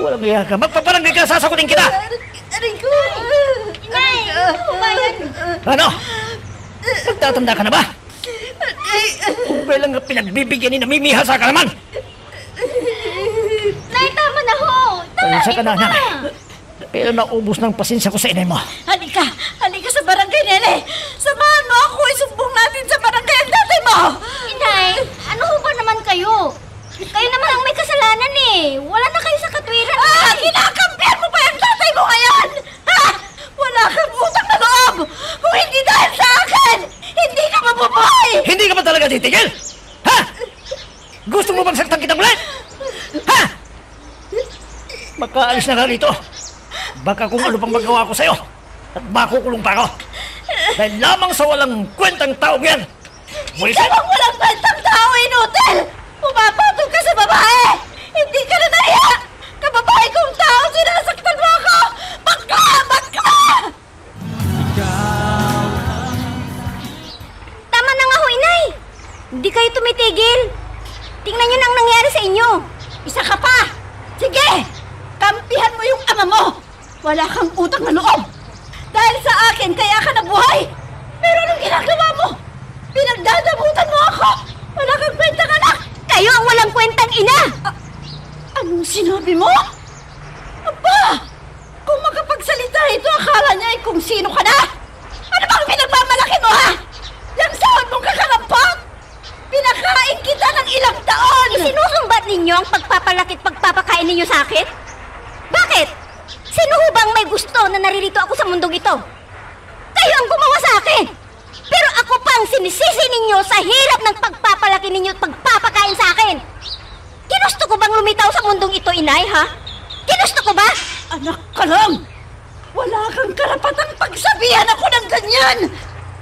Walang iya ka. Magpaparangay ka, sasakutin kita! Aray ko! Inay! Kumayan! Ano? Magtatanda ka na ba? Kung kailan nga pinagbibigyan ni namimihasa ka naman! Nay, tama na ho! Palisa ka na, anak. Pero naubos ng pasensya ko sa inay mo. Halika! Halika sa barangay, Nene! Samahan mo ako! Isumbong natin sa barangay ang tatay mo! Inay, ano ho ba naman kayo? Kayo naman ang may kasalanan Wala na kayo sa katwiran. Kinakampihan mo pa yung tatay mo ngayon! Ha? Wala kang utang na loob! Kung hindi dahil sa akin, hindi ka mabubuhay! Hindi ka ba talaga titigil? Ha? Gusto mo bang saktan kitang ulit? Ha? Makaalis na nga rito. Baka kung ano pang magawa ko sa'yo at makukulong pa ako. Dahil lamang sa walang kwentang taong yan. Ikaw ang walang kwentang tao, inutil! Pumapatol ka sa babae! Hindi ka na nahiya! Kababae kong tao, sinasaktan mo ako! Baka! Baka! Tama na nga ho, Inay. Hindi kayo tumitigil. Tingnan nyo na ang nangyari sa inyo. Isa ka pa! Sige! Kampihan mo yung ama mo! Wala kang utang na loob! Dahil sa akin, kaya ka nabuhay! Pero anong ginagawa mo? Pinagdadabutan mo ako! Wala kang kwentang anak! Kayo ang walang kwentang ina. Anong sinabi mo? Aba! Kung makapagsalita ito, akala niya ay kung sino ka na! Ano bang pinagmamalaki mo, ha? Yang sahod mong kakalampot! Pinakain kita ng ilang taon! Isinusumbat ninyo ang pagpapalaki at pagpapakain ninyo sa akin? Bakit? Sino ho bang may gusto na naririto ako sa mundong ito? Kayo ang gumawa sa akin! Pero ako pang sinisisi ninyo sa hirap ng pagpapalaki ninyo at pagpapakain sa akin! Ginusto ko bang lumitaw sa mundong ito, inay, ha? Ginusto ko ba? Anak ka lang! Wala kang karapatang pagsabihan ako ng ganyan!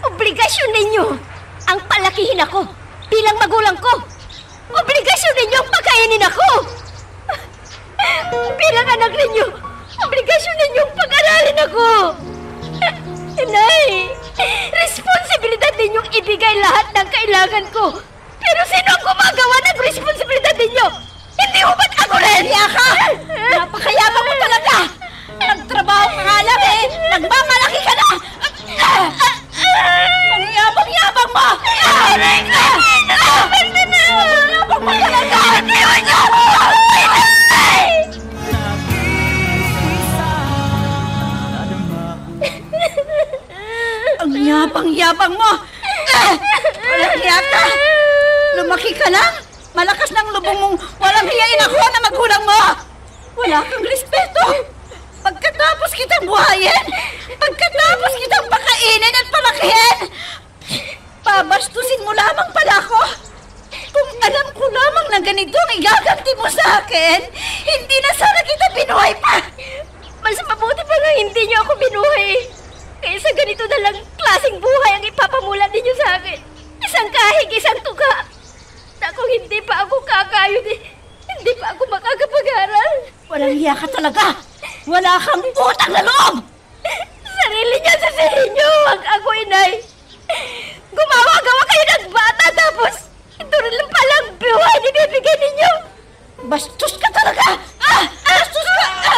Obligasyon ninyo ang palakihin ako bilang magulang ko. Obligasyon ninyo ang pagkainin ako. Bilang anak ninyo, obligasyon ninyo ang pag-aralin ako. Inay, responsibilidad ninyong ibigay lahat ng kailangan ko. Pero sino ang gumagawa ng responsibilidad ninyo? Hindi mo ba't ako rin? Kaya ka! Napakayabang mo talaga! Nagtrabaho ka nga lang eh! Nagmamalaki ka na! Ang yabang-yabang mo! Ang yabang mo talaga! Ang yabang-yabang mo! Walang hiya ka! Lumaki ka lang! Malakas ng lubong mong walang hiyain ako na magulang mo! Wala kang respeto! Pagkatapos kitang buhayin, pagkatapos kitang pakainin at palakihin, pabastusin mo lamang pala ako. Kung alam ko lamang na ganito ang igaganti mo sa akin, hindi na sana kita binuhay pa. Mas mabuti pa nga hindi niyo ako binuhay. Kaysa ganito na lang klaseng buhay ang ipapamula ninyo sa akin. Isang kahig, isang tuga. Na kung hindi pa ako kakayod hindi pa ako makakapag-aral. Walang hiya ka talaga. Wala kang utang na loob. Sarili niya sasabihin niyo, wag ako, inay. Gumawa-gawa kayo ng bata tapos ito rin lang palang buhay na bibigyan ninyo. Bastos ka talaga. Bastos ka.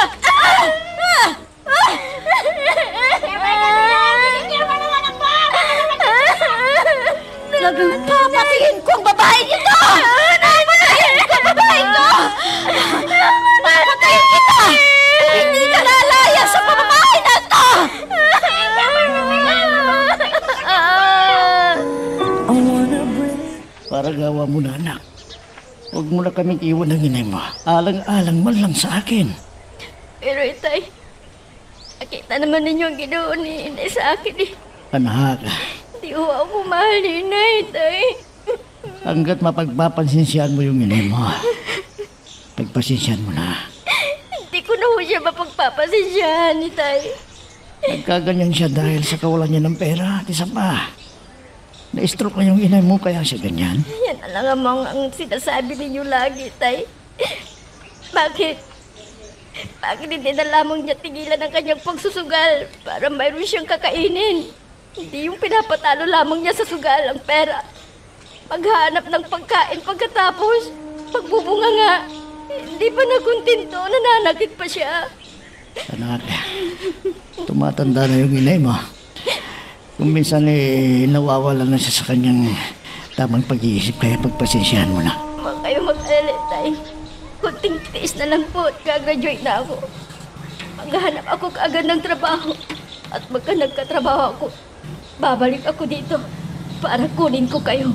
Talagang papatayin ko ang babae nito! Papatayin ko ang babae ko! Papatayin kita! Hindi ka lalaya sa pamamahay na ito! Para gawa mo na, anak. Huwag mo na kaming iwan ng inay mo. Alang-alang man lang sa akin. Pero itay, nakita naman ninyo ang ginawa ni inay sa akin eh. Anak, Di ko ako mahal ni inay, itay. hanggat mapagpapansinsyan mo yung inay mo, pagpasensyan mo na. Hindi ko na ho siya mapagpapasensyahan, itay. Nagkaganyan siya dahil sa kawalan niya ng pera at isa pa. Na-stroke na yung inay mo kaya siya ganyan. Yan na lang ang sinasabi ninyo lagi, tay. Bakit? Bakit hindi na lamang niya tigilan ang kanyang pagsusugal para mayroon siyang kakainin? Hindi yung pinapatalo lamang niya sa sugal ang pera. Maghanap ng pagkain pagkatapos, pagbubunga nga. Hindi pa nakuntinto, nananakit pa siya. Anak, tumatanda na yung inay mo. Kung minsan nawawala na siya sa kanyang tamang pag-iisip, kaya pagpasensyahan mo na. Huwag kayo mag-alala, tay. Kunting tiis na lang po at gagraduate na ako. Maghanap ako kaagad ng trabaho. At pagka nagkatrabaho ako, babalik ako dito para kunin ko kayo.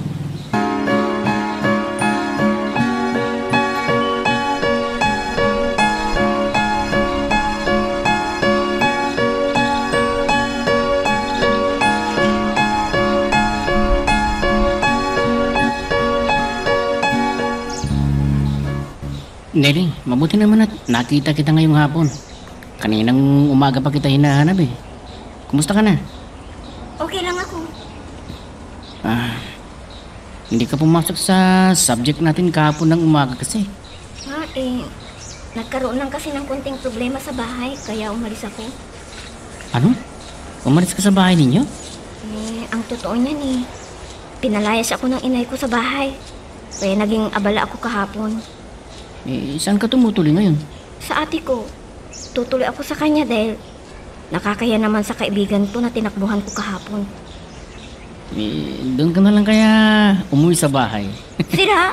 Neri, mabuti naman at nakita kita ngayong hapon. Kaninang umaga pa kita hinahanap eh. Kumusta ka na? Okay lang ako. Hindi ka pumasok sa subject natin kahapon ng umaga kasi. Nagkaroon lang kasi ng konting problema sa bahay, kaya umalis ako. Ano? Umalis ka sa bahay ninyo? Ang totoo niyan pinalayas ako ng inay ko sa bahay. Kaya naging abala ako kahapon. Saan ka tumutuloy ngayon? Sa ate ko, tutuloy ako sa kanya dahil nakakaya naman sa kaibigan ko na tinakbuhan ko kahapon. Doon ka na lang kaya umuwi sa bahay. Sira?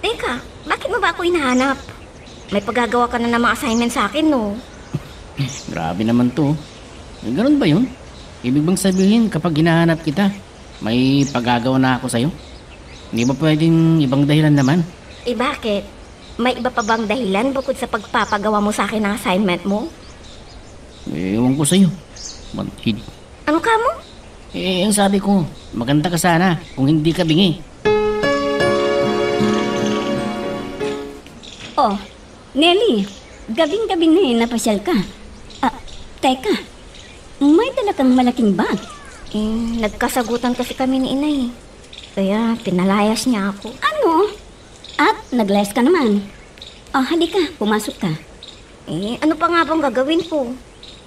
Teka, bakit mo ba ako hinahanap? May paggagawa ka na ng mga assignment sa akin, no? Grabe naman to. Ganun ba yun? Ibig bang sabihin kapag hinahanap kita, may paggagawa na ako sa'yo? Hindi ba pwedeng ibang dahilan naman? Bakit? May iba pa bang dahilan bukod sa pagpapagawa mo sa akin ng assignment mo? Ewan ko sa'yo. Ano ka mo? Ang sabi ko, maganda ka sana kung hindi ka bingi. Oh, Nelly, gabing-gabi na napasyal ka. Teka, may dala kang malaking bag. Nagkasagutan kasi kami ni inay. Kaya pinalayas niya ako. Ano? At naglayas ka naman. Halika, pumasok ka. Ano pa nga bang gagawin ko?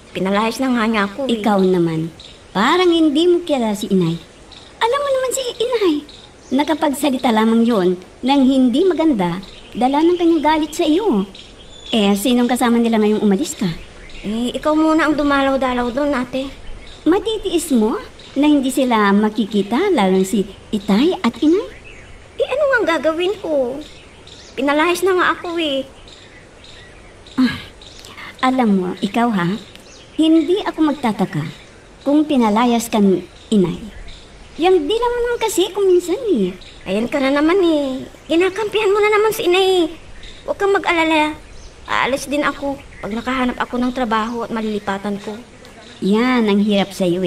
Pinalayas na nga niya ako. Ikaw naman, parang hindi mo kilala si inay. Alam mo naman si inay, nakapagsalita lamang yon nang hindi maganda, dala ng kanyang galit sa iyo. Sinong kasama nila ngayong umalis ka? Ikaw muna ang dumalaw-dalaw doon, ate. Matitiis mo na hindi sila makikita, lalo si itay at inay? Ano nga ang gagawin ko? Pinalayas na nga ako Alam mo, ikaw ha, hindi ako magtataka kung pinalayas ka ni inay. Yang di naman kasi kung minsan Ayan ka na naman Kinakampihan mo na naman si inay. Huwag kang mag-alala. Aalis din ako pag nakahanap ako ng trabaho at malilipatan ko. Yan ang hirap sa iyo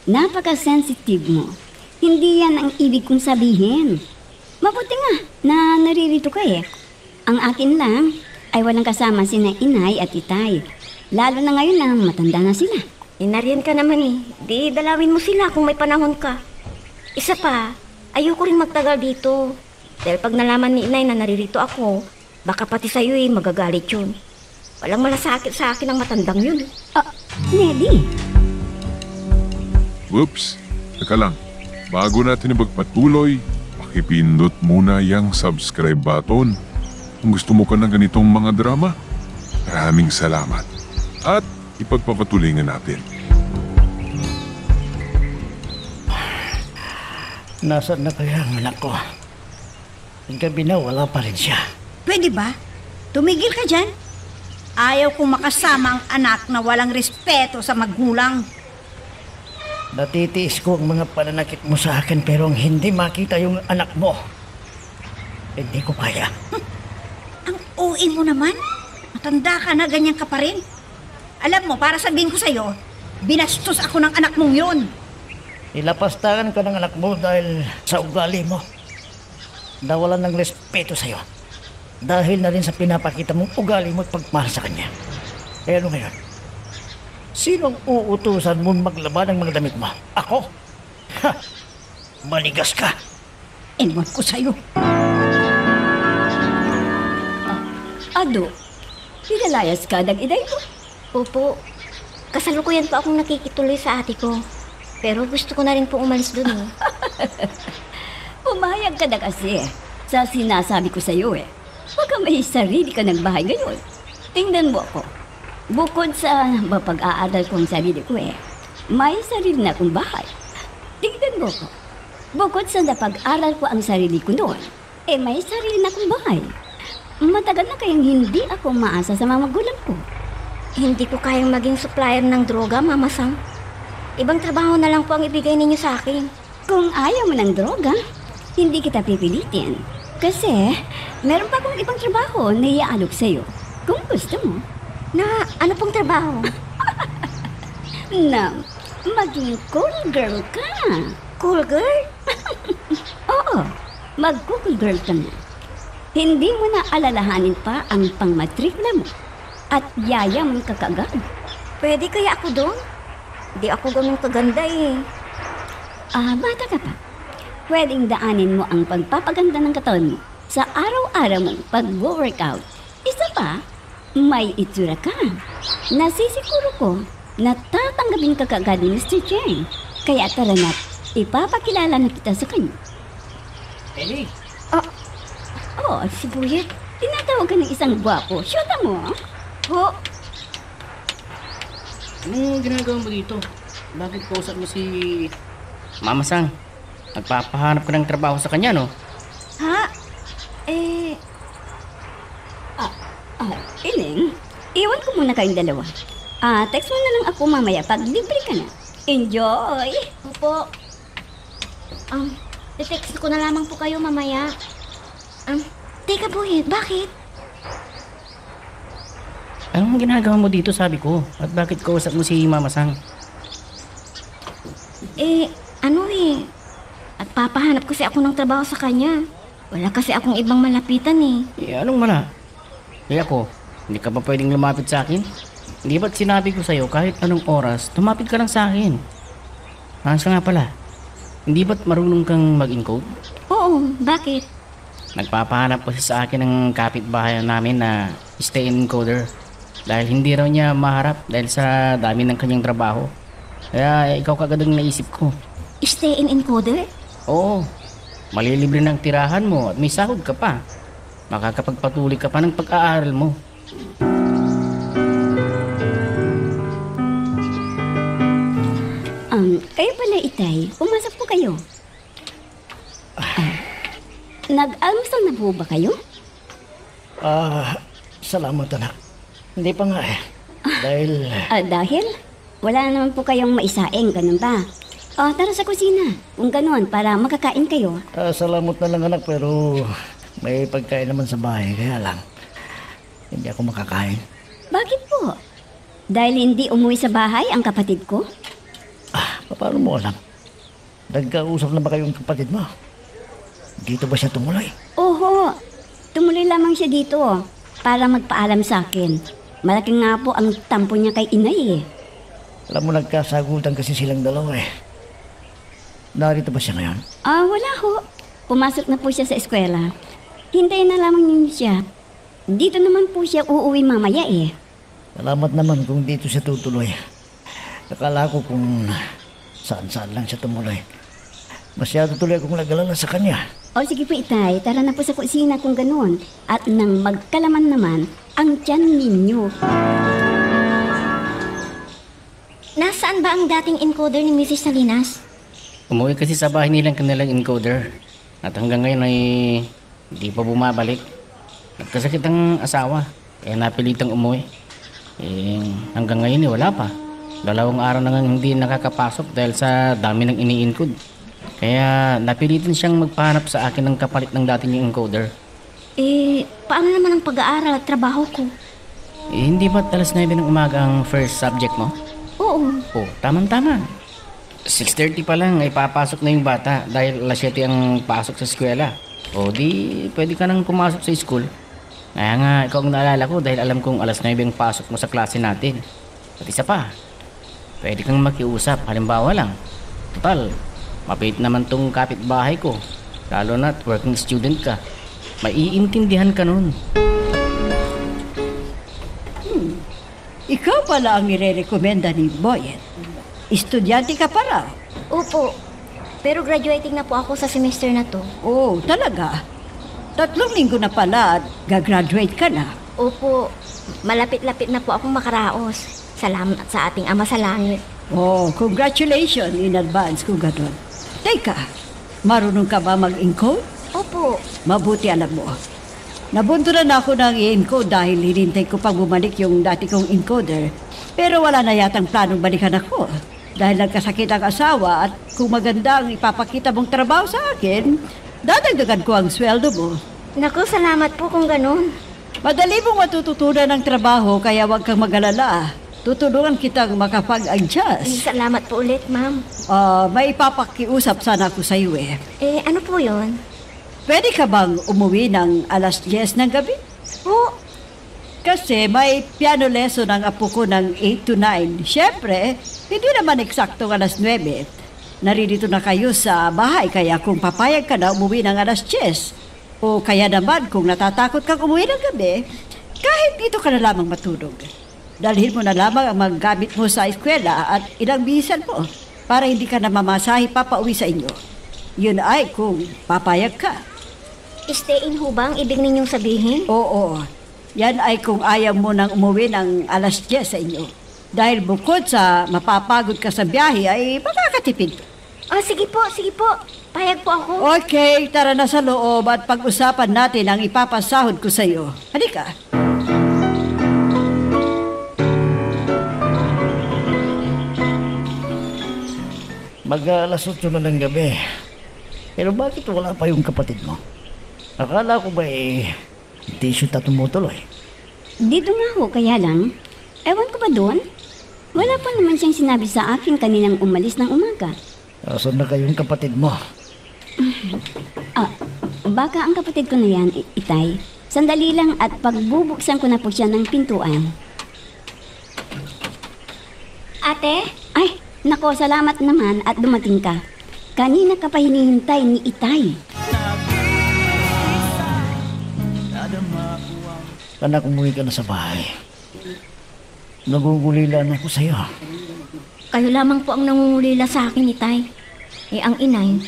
Napaka-sensitive mo. Hindi yan ang ibig kong sabihin. Mabuti nga na naririto ka Ang akin lang ay walang kasama sina inay at itay. Lalo na ngayon na matanda na sila. Nariyan ka naman Di dalawin mo sila kung may panahon ka. Isa pa, ayoko rin magtagal dito. Dahil pag nalaman ni inay na naririto ako, baka pati sa'yo magagalit yun. Walang malasakit sa akin ang matandang yun. Nelly. Whoops, teka lang. Bago natin ipagpatuloy, pakipindot muna yung subscribe button. Kung gusto mo ka ng ganitong mga drama, maraming salamat. At ipagpapatuloy nga natin. Nasaan na kaya ang anak ko? Ang gabi na wala pa rin siya. Pwede ba? Tumigil ka dyan. Ayaw kong makasama ang anak na walang respeto sa magulang. Natitiis ko ang mga pananakit mo sa akin pero ang hindi makita yung anak mo. Hindi ko kaya. Ang OA mo naman. Matanda ka na, ganyan ka pa rin. Alam mo, para sabihin ko sa'yo, binastos ako ng anak mong yun. Ilapastakan ka ng anak mo dahil sa ugali mo. Nawalan ng respeto sa'yo. Dahil na rin sa pinapakita mong ugali mo at pagmahal sa kanya. Eh ano ngayon? Sinong uutusan mo maglaban ng mga damit mo? Ako? Ha! Manigas ka! Ewan ko sa'yo. Ado, pinalayas ka ng inay mo? Opo, kasalukuyan po akong nakikituloy sa ate ko. Pero gusto ko na rin po umalis doon Pumayag ka na kasi sa sinasabi ko sa iyo Baka may sarili ka ng bahay ngayon. Tingnan mo ako. Bukod sa mapag-aaral kong sarili ko may sarili na akong bahay. Tingnan mo ako. Bukod sa napag-aral ko ang sarili ko noon, may sarili na akong bahay. Matagal na kayang hindi ako maasa sa mga magulang ko. Hindi ko kayang maging supplier ng droga, Mama Sang. Ibang trabaho na lang po ang ibigay ninyo sa akin. Kung ayaw mo ng droga, hindi kita pipilitin. Kasi, meron pa akong ibang trabaho na iaalok sa'yo. Kung gusto mo. Na ano pong trabaho? Na maging cool girl ka. Cool girl? Oo, mag-cool girl ka na. Hindi mo na alalahanin pa ang pangmatrikula mo. At yayam ka kaagad. Pwede kaya ako doon? Di ako ganun kaganda Bata ka pa. Pwedeng daanin mo ang pagpapaganda ng katawan mo sa araw-araw mong pag-workout. Isa pa, may itsura ka. Nasisiguro ko na tatanggapin ka kaagad ni Mr. Cheng. Kaya tara na't ipapakilala na kita sa kanya. Ellie! Si Buyet. Tinatawag ka ng isang gwapo. Shoota mo. Ho? Anong ginagawa mo dito? Bakit kausap mo si Mama Sang? Nagpapahanap ka ng trabaho sa kanya, no? Ha? Iling, iwan ko muna kayong dalawa. Text mo na lang ako mamaya pag libre ka na. Enjoy! Opo. Text ko na lamang po kayo mamaya. Teka Buyet, bakit? Anong ginagawa mo dito, sabi ko? At bakit kausap mo si Mama Sang? At papahanap kasi ako ng trabaho sa kanya. Wala kasi akong ibang malapitan Anong mala? Eh ako, hindi ka ba pwedeng lumapit sa akin? Hindi ba't sinabi ko sa'yo kahit anong oras, tumapit ka lang sa akin? Siya nga pala, hindi ba't marunong kang mag-encode? Oo, bakit? Nagpapahanap kasi sa akin ng kapitbahay namin na stay-in encoder. Dahil hindi raw niya maharap dahil sa dami ng kanyang trabaho. Kaya ikaw kagad ang naisip ko. Stay in encoder? Oo, malilibre ng tirahan mo at may sahod ka pa. Makakapagpatuloy ka pa ng pag-aaral mo. Kayo pala, Itay. Pumasok po kayo. Nag-almusal na po ba kayo? Salamat anak. Hindi pa nga eh. Dahil Dahil wala naman po kayong maisaing, ganun ba? Tara sa kusina. Kung ganun, para makakain kayo. salamat na lang anak pero may pagkain naman sa bahay kaya lang hindi ako makakain. Bakit po? Dahil hindi umuwi sa bahay ang kapatid ko? Paano mo alam? Nagkausap na ba kayong kapatid mo? Dito ba siya tumuloy? Oho, tumuloy lamang siya dito para magpaalam sa akin. Malaki nga po ang tampo niya kay inay eh. Alam mo, nagkasagutan kasi silang dalawa eh. Narito ba siya ngayon? Wala ho. Pumasok na po siya sa eskwela. Hintayin na lamang niyo siya. Dito naman po siya uuwi mamaya eh. Salamat naman kung dito siya tutuloy. Akala ko kung saan-saan lang siya tumuloy. Masyado tuloy akong nag-alala sa kanya. Sige po Itay, tara na po sa kusina kung ganun. At nang magkalaman naman ang tiyan ninyo. Nasaan ba ang dating encoder ni Mrs. Salinas? Umuwi kasi sa bahay nilang kanilang encoder. At hanggang ngayon ay hindi pa bumabalik. Nagkasakit ang asawa. Kaya napilitang umuwi. Hanggang ngayon wala pa. 2 araw na nga hindi nakakapasok dahil sa dami ng ini-encode. Kaya napilitan siyang magpahanap sa akin ng kapalit ng dati niyang encoder. Paano naman ang pag-aaral at trabaho ko? Hindi ba't alas 9 ng umaga ang first subject mo? Oo. Tamang-tama. 6:30 pa lang ay papasok na yung bata dahil alas 7 ang pasok sa eskwela. Di pwede ka nang pumasok sa school. Kaya nga ikaw ang naalala ko dahil alam kong alas 9 ang pasok mo sa klase natin. At isa pa, pwede kang makiusap, halimbawa lang. Total, mapait naman tong kapitbahay ko. Lalo na't working student ka. Maiintindihan ka nun. Ikaw pala ang nire-recommenda ni Boyet. Estudyante ka pala. Opo. Pero graduating na po ako sa semester na to. Oh, talaga? 3 linggo na pala at gagraduate ka na. Opo. Malapit-lapit na po akong makaraos. Salamat sa ating Ama sa Langit. Oh, congratulations in advance kung gano'n. Teka, marunong ka ba mag-encode? Opo. Mabuti alam mo. Nabunturan ako ng i-encode dahil hinintay ko pang bumalik yung dati kong encoder. Pero wala na yatang planong balikan ako. Dahil nagkasakit ang asawa at kung maganda ang ipapakita mong trabaho sa akin, dadagdagan ko ang sweldo mo. Naku, salamat po kung ganun. Madali mong matututunan ng trabaho kaya huwag kang mag-alala. Tutulungan kitang makapag-adjust. Salamat po ulit, ma'am. May ipapakiusap sana ako sa iyo eh. Ano po yun? Pwede ka bang umuwi ng alas 10 ng gabi? Po. Kasi may piano lesson ang apo ko ng 8 to 9. Siyempre, hindi naman eksaktong alas 9. Naririto na kayo sa bahay kaya kung papayag ka na umuwi ng alas 10. O kaya naman kung natatakot kang umuwi ng gabi, kahit dito ka na lamang matulog. Dalhin mo na lamang ang mga gamit mo sa eskwela at ilang bisan mo para hindi ka na mamasahe papauwi sa inyo. Yun ay kung papayag ka. Stay in ho ba ang ibig ninyong sabihin? Oo. Yan ay kung ayaw mo nang umuwi ng alas 10 sa inyo. Dahil bukod sa mapapagod ka sa biyahe ay makakatipid. Sige po, sige po. Payag po ako. Okay, tara na sa loob at pag-usapan natin ang ipapasahod ko sa iyo. Halika. Mag-alas 8 na ng gabi. Pero bakit wala pa yung kapatid mo? Akala ko ba hindi siya tumutuloy? Dito nga ho, kaya lang. Ewan ko ba doon? Wala pa naman siyang sinabi sa akin kaninang umalis ng umaga. Asan na kayong kapatid mo? Baka ang kapatid ko na yan, Itay. Sandali lang at pagbubuksan ko na po siya ng pintuan. Ate? Ay, nako, salamat naman at dumating ka. Kanina ka pa hinihintay ni Itay. Anak, umuwi ka na sa bahay. Nagugulila na ako sa'yo. Kayo lamang po ang nangungulila sa akin, Itay. Ang inay,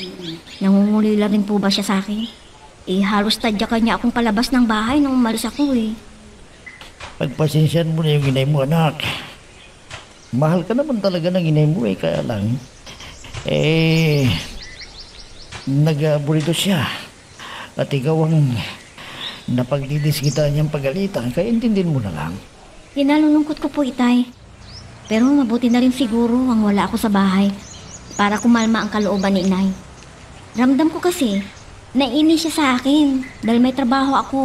nangungulila rin po ba siya sa akin? Halos tadya kanya akong palabas ng bahay nung umalis ako Pagpasensyan mo na yung inay mo, anak. Mahal ka naman talaga ng inay mo kaya lang. Nag-aburito siya. At ikaw ang napagdidis kita niyang pagalitan, kaya intindihin mo na lang. Hinalulungkot ko po, Itay. Pero mabuti na rin siguro ang wala ako sa bahay para kumalma ang kalooban ni inay. Ramdam ko kasi, naiinis siya sa akin dahil may trabaho ako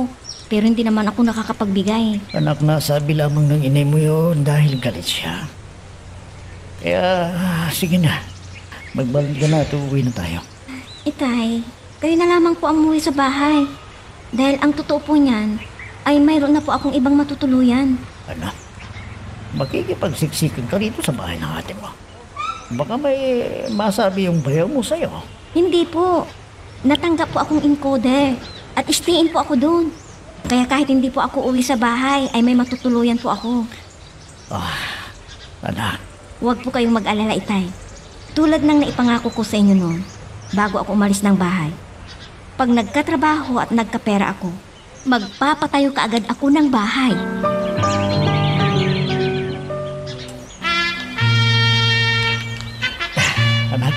pero hindi naman ako nakakapagbigay. Anak, nasabi lamang ng inay mo yun dahil galit siya. Kaya, sige na. Magbalik ka na at uuwi na tayo. Itay, kayo na lamang po ang umuwi sa bahay. Dahil ang totoo po niyan ay mayroon na po akong ibang matutuluyan. Anak, makikipagsiksikan ka rito sa bahay ng ate mo. Baka may masabi yung bayaw mo sa'yo. Hindi po. Natanggap po akong encoder at istayin po ako doon. Kaya kahit hindi po ako uwi sa bahay ay may matutuluyan po ako. Anak, Huwag po kayong mag-alala, Itay. Tulad ng naipangako ko sa inyo noon, bago ako umalis ng bahay. Pag nagkatrabaho at nagkapera ako, magpapatayo kaagad ako ng bahay. anak,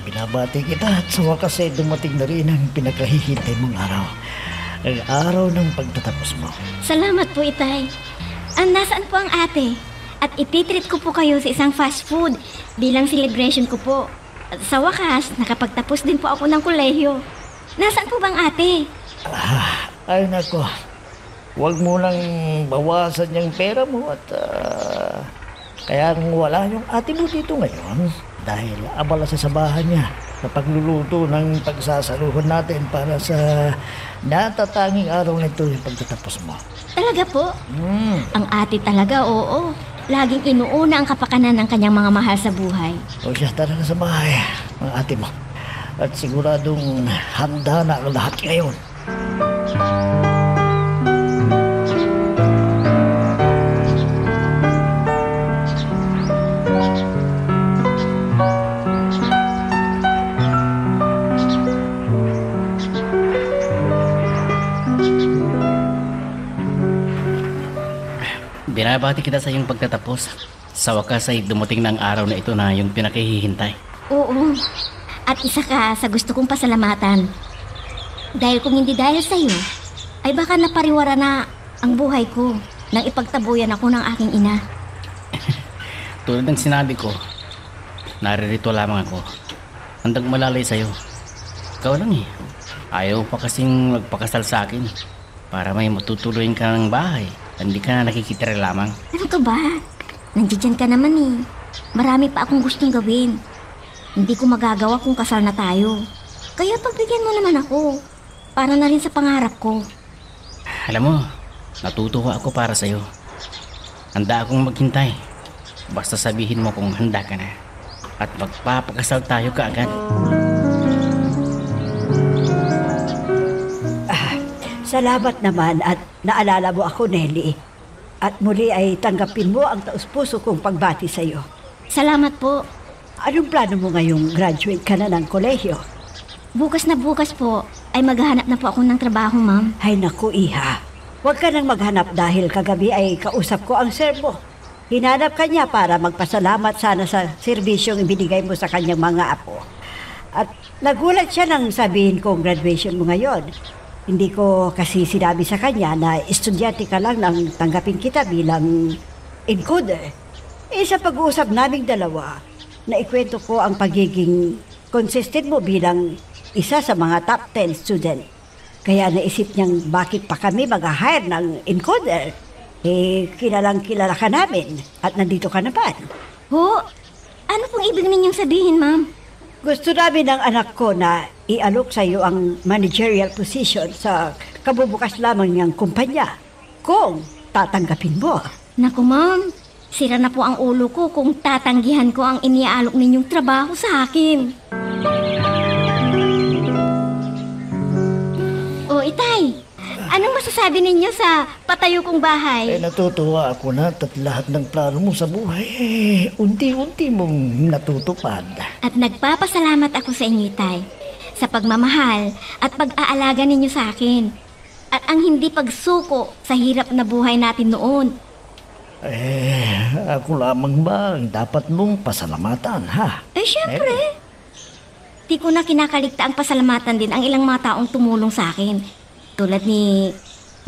binabati kita at sa wakas ay dumating na rin ang pinakahihintay mong araw. Ang araw ng pagtatapos mo. Salamat po, Itay. Nasaan po ang ate? At ititreat ko po kayo sa isang fast food bilang celebration ko po. At sa wakas, nakapagtapos din po ako ng kolehiyo. Nasaan po bang ate? Ay nako, huwag mo lang bawasan yung pera mo at kaya wala yung ate mo dito ngayon dahil abala sa sabahan niya sa pagluluto ng pagsasaluhan natin para sa natatanging araw na ito yung pagtatapos mo. Talaga po? Ang ate talaga, oo. Laging inuuna ang kapakanan ng kanyang mga mahal sa buhay. O siya, tara na sa bahay, ang ate mo. At siguradong handa na ang lahat ngayon. Binabati kita sa iyong pagtatapos. Sa wakas ay dumating ng araw na ito na yung pinakahihintay. Oo. At isa ka sa gusto kong pasalamatan. Dahil kung hindi dahil sa iyo, ay baka napariwara na ang buhay ko nang ipagtabuyan ako ng aking ina. Tulad ng sinabi ko, naririto lamang ako. Handang malalay sa iyo. Ikaw lang eh. Ayaw pa kasing magpakasal sa akin para may matutuloyin ka ng bahay. Hindi ka nakikitira lamang. Ano ka ba? Nandiyan ka naman eh. Marami pa akong gustong gawin. Hindi ko magagawa kung kasal na tayo. Kaya pagbigyan mo naman ako. Para na rin sa pangarap ko. Alam mo, natutuwa ako para sa'yo. Handa akong maghintay. Basta sabihin mo kung handa ka na. At magpapakasal tayo kaagad. Salamat naman at naalala mo ako, Nelly. At muli ay tanggapin mo ang taus-puso kong pagbati sa iyo. Salamat po. Anong plano mo ngayong graduate ka na ng kolehiyo? Bukas na bukas po ay maghahanap na po ako ng trabaho, ma'am. Ay naku, iha. Huwag ka nang maghanap dahil kagabi ay kausap ko ang sir mo. Hinanap ka niya para magpasalamat sana sa serbisyong ibinigay mo sa kanyang mga apo. At nagulat siya nang sabihin kong graduation mo ngayon. Hindi ko kasi sinabi sa kanya na estudyante ka lang nang tanggapin kita bilang encoder. Sa pag-uusap naming dalawa, naikwento ko ang pagiging consistent mo bilang isa sa mga top 10 student. Kaya naisip niyang bakit pa kami mag-hire ng encoder. Kilalang kilala ka namin at nandito ka naman. Ho? Ano pong ibig ninyong sabihin, ma'am? Gusto namin ng anak ko na ialok sa iyo ang managerial position sa kabubukas lamang niyang kumpanya kung tatanggapin mo. Naku ma'am, sira na po ang ulo ko kung tatanggihan ko ang iniaalok ninyong trabaho sa akin. O itay, anong masasabi ninyo sa patayo kong bahay? Natutuwa ako na at lahat ng plano mo sa buhay, unti-unti mong natutupad. At nagpapasalamat ako sa inyo, Tay, sa pagmamahal at pag-aalaga ninyo sa akin. At ang hindi pagsuko sa hirap na buhay natin noon. Ako lamang ba ang dapat mong pasalamatan, ha? Syempre. Di ko na kinakaligta ang pasalamatan din ang ilang mga taong tumulong sa akin. Tulad ni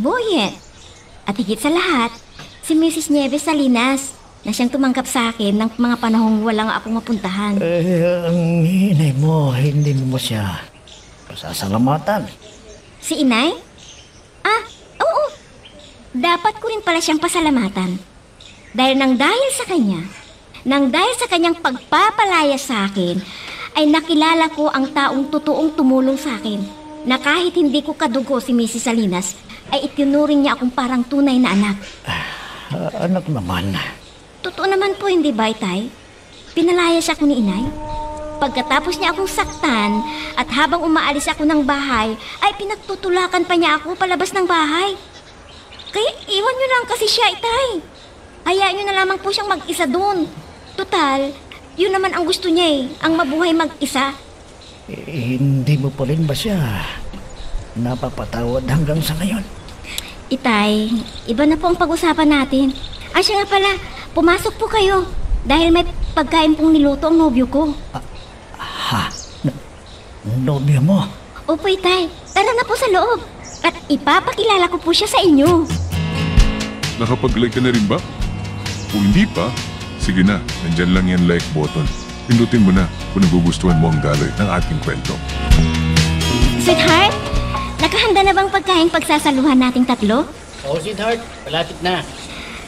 Boyet. At higit sa lahat, si Mrs. Nieves Salinas na siyang tumanggap sa akin ng mga panahong walang ako mapuntahan. Ang inay mo, hindi mo siya pasasalamatan. Si Inay? Oo. Dapat ko rin pala siyang pasalamatan. Dahil dahil sa kanyang pagpapalaya sa akin, ay nakilala ko ang taong totoong tumulong sa akin, na kahit hindi ko kadugo si Mrs. Salinas, ay itinuring niya akong parang tunay na anak. Anak naman. Totoo naman po, hindi ba, Tay? Pinalaya siya ko ni Inay. Pagkatapos niya akong saktan at habang umaalis ako ng bahay, ay pinagtutulakan pa niya ako palabas ng bahay. Kaya iwan niyo lang kasi siya, Itay. Hayaan niyo na lamang po siyang mag-isa doon. Total, yun naman ang gusto niya ang mabuhay mag-isa. Hindi mo pa rin ba siya napapatawad hanggang sa ngayon? Itay, iba na po ang pag-usapan natin. Siya nga pala, pumasok po kayo. Dahil may pagkain pong niluto ang nobyo ko. Nobyo mo? Opo, Itay. Tara na po sa loob. At ipapakilala ko po siya sa inyo. Nakapag-like ka na rin ba? Kung hindi pa, sige na, nandyan lang yan like button. Pindutin mo na kung nagugustuhan mo ang daloy ng ating kwento. Sweetheart, nakahanda na bang pagkain pagsasaluhan nating tatlo? Oo, sweetheart. Malapit na.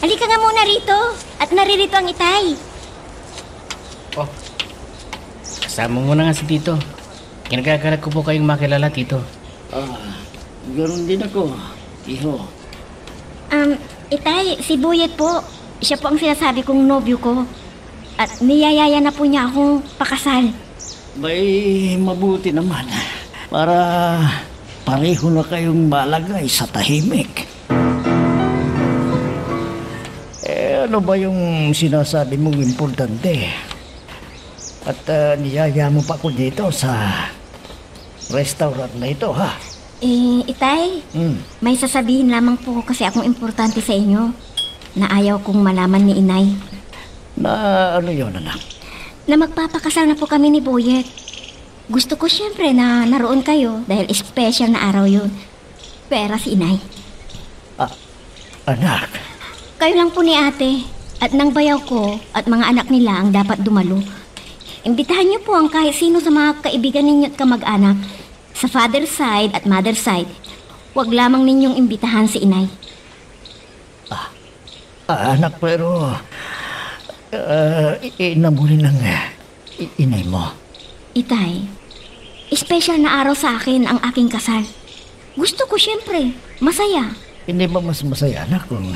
Halika nga muna rito. At naririto ang Itay. Oh, kasama mo na nga si Tito. Kinagagalat ko po kayong makilala, Tito. Ganoon din ako, Iho. Itay, si Boyet po. Siya po ang sinasabi kong nobyo ko. At niyayaya na po niya akong pakasal. May mabuti naman. Para pareho na kayong malagay sa tahimik. Ano ba yung sinasabi mong importante? At niyaya mo pa ko dito sa restaurant na ito, ha? Itay, may sasabihin lamang po kasi akong importante sa inyo na ayaw kong malaman ni Inay. Na ano yun, anak? Na magpapakasal na po kami ni Boyet. Gusto ko siyempre na naroon kayo dahil special na araw yun. Pera si Inay. Anak? Kayo lang po ni ate at ng bayaw ko at mga anak nila ang dapat dumalo. Imbitahan niyo po ang kahit sino sa mga kaibigan ninyo at kamag-anak. Sa father side at mother side, huwag lamang ninyong imbitahan si Inay. Anak, pero inamunin ng inay mo. Itay, special na araw sa akin ang aking kasal. Gusto ko siyempre, masaya. Hindi ba mas masaya, anak, kung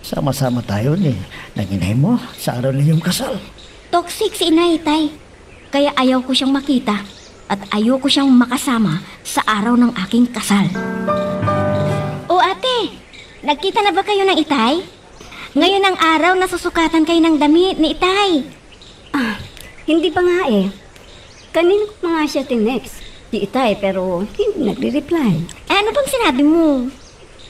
sama-sama tayo ng inay mo sa araw ninyong kasal? Toxic si Inay, Itay. Kaya ayaw ko siyang makita at ayaw ko siyang makasama sa araw ng aking kasal. O ate, nagkita na ba kayo ng Itay? Ngayon ang araw na susukatan kayo ng damit ni Itay. Hindi pa nga eh. Kanino ko nga siya tinext, si Itay, pero hindi nagre-reply. Ano bang sinabi mo?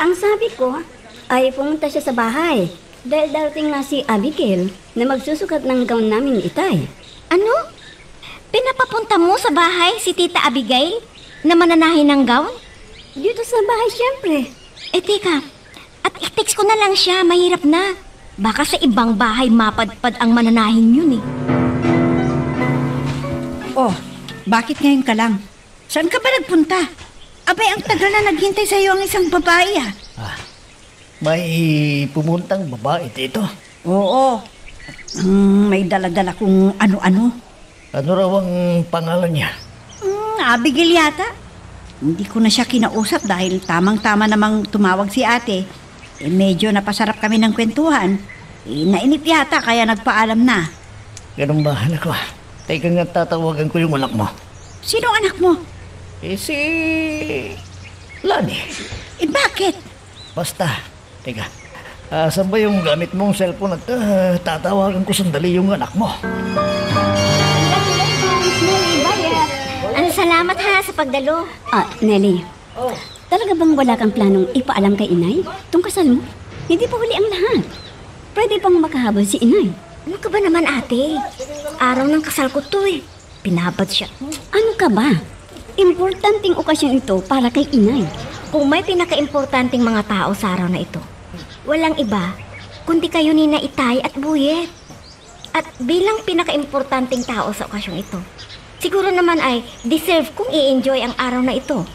Ang sabi ko ay pumunta siya sa bahay dahil darating na si Abigail na magsusukat ng gown namin ni Itay. Ano? Pinapapunta mo sa bahay si Tita Abigail na mananahin ng gown? Dito sa bahay siyempre. Teka, at i-text ko na lang siya, mahirap na. Baka sa ibang bahay mapadpad ang mananahin yun eh. Oh, bakit ngayon ka lang? Saan ka ba nagpunta? Abay, ang tagal na naghintay sa iyo ang isang babae May pumuntang babae dito. Oo. May dala-dala kung ano-ano. Ano raw ang pangalan niya? Abigail yata. Hindi ko na siya kinausap dahil tamang-tama namang tumawag si ate. Medyo napasarap kami ng kwentuhan. Nainip yata kaya nagpaalam na. Ganun ba, anak ko? Teka nga, tatawagan ko yung anak mo. Sinong anak mo? Si... Lani. Bakit? Basta, teka. Saan ba yung gamit mong cellphone at tatawagan ko sandali yung anak mo? Salamat ha sa pagdalo. Nelly. Talaga bang wala kang planong ipaalam kay inay? Tung kasal mo? Hindi pa huli ang lahat. Pwede bang makahabol si inay? Ano ka ba naman ate? Araw ng kasal ko to eh. Pinabad siya. Ano ka ba? Importanteng okasyon ito para kay inay. Kung may pinaka-importanting mga tao sa araw na ito, walang iba, kundi kayo ni na Itay at Buyet. At bilang pinaka-importanting tao sa okasyong ito, siguro naman ay deserve kong i-enjoy ang araw na ito.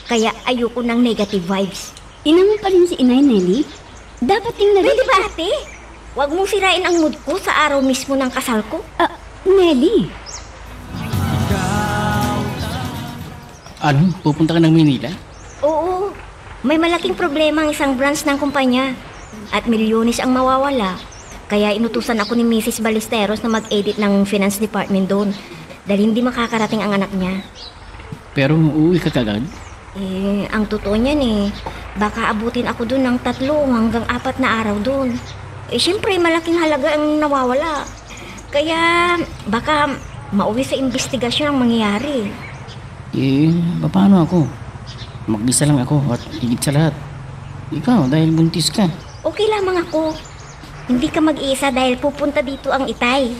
Kaya ayoko ng negative vibes. Ina mo pa rin si inay, Nelly. Dapat tingnan Pwede ba ate? Huwag mong sirain ang mood ko sa araw mismo ng kasal ko. Nelly. Ano? Pupunta ka ng Manila? Oo, may malaking problema ang isang branch ng kumpanya. At milyones ang mawawala. Kaya inutusan ako ni Mrs. Ballesteros na mag-edit ng finance department doon. Dahil hindi makakarating ang anak niya. Pero uuwi ka kagad? Ang totoo niyan baka abutin ako doon ng 3 hanggang 4 na araw doon. Siyempre malaking halaga ang nawawala. Kaya baka mauwi sa investigasyon ang mangyayari. Paano ako? Mag-isa lang ako at higit sa lahat. Ikaw, dahil buntis ka. Okay lamang ako. Hindi ka mag-iisa dahil pupunta dito ang Itay.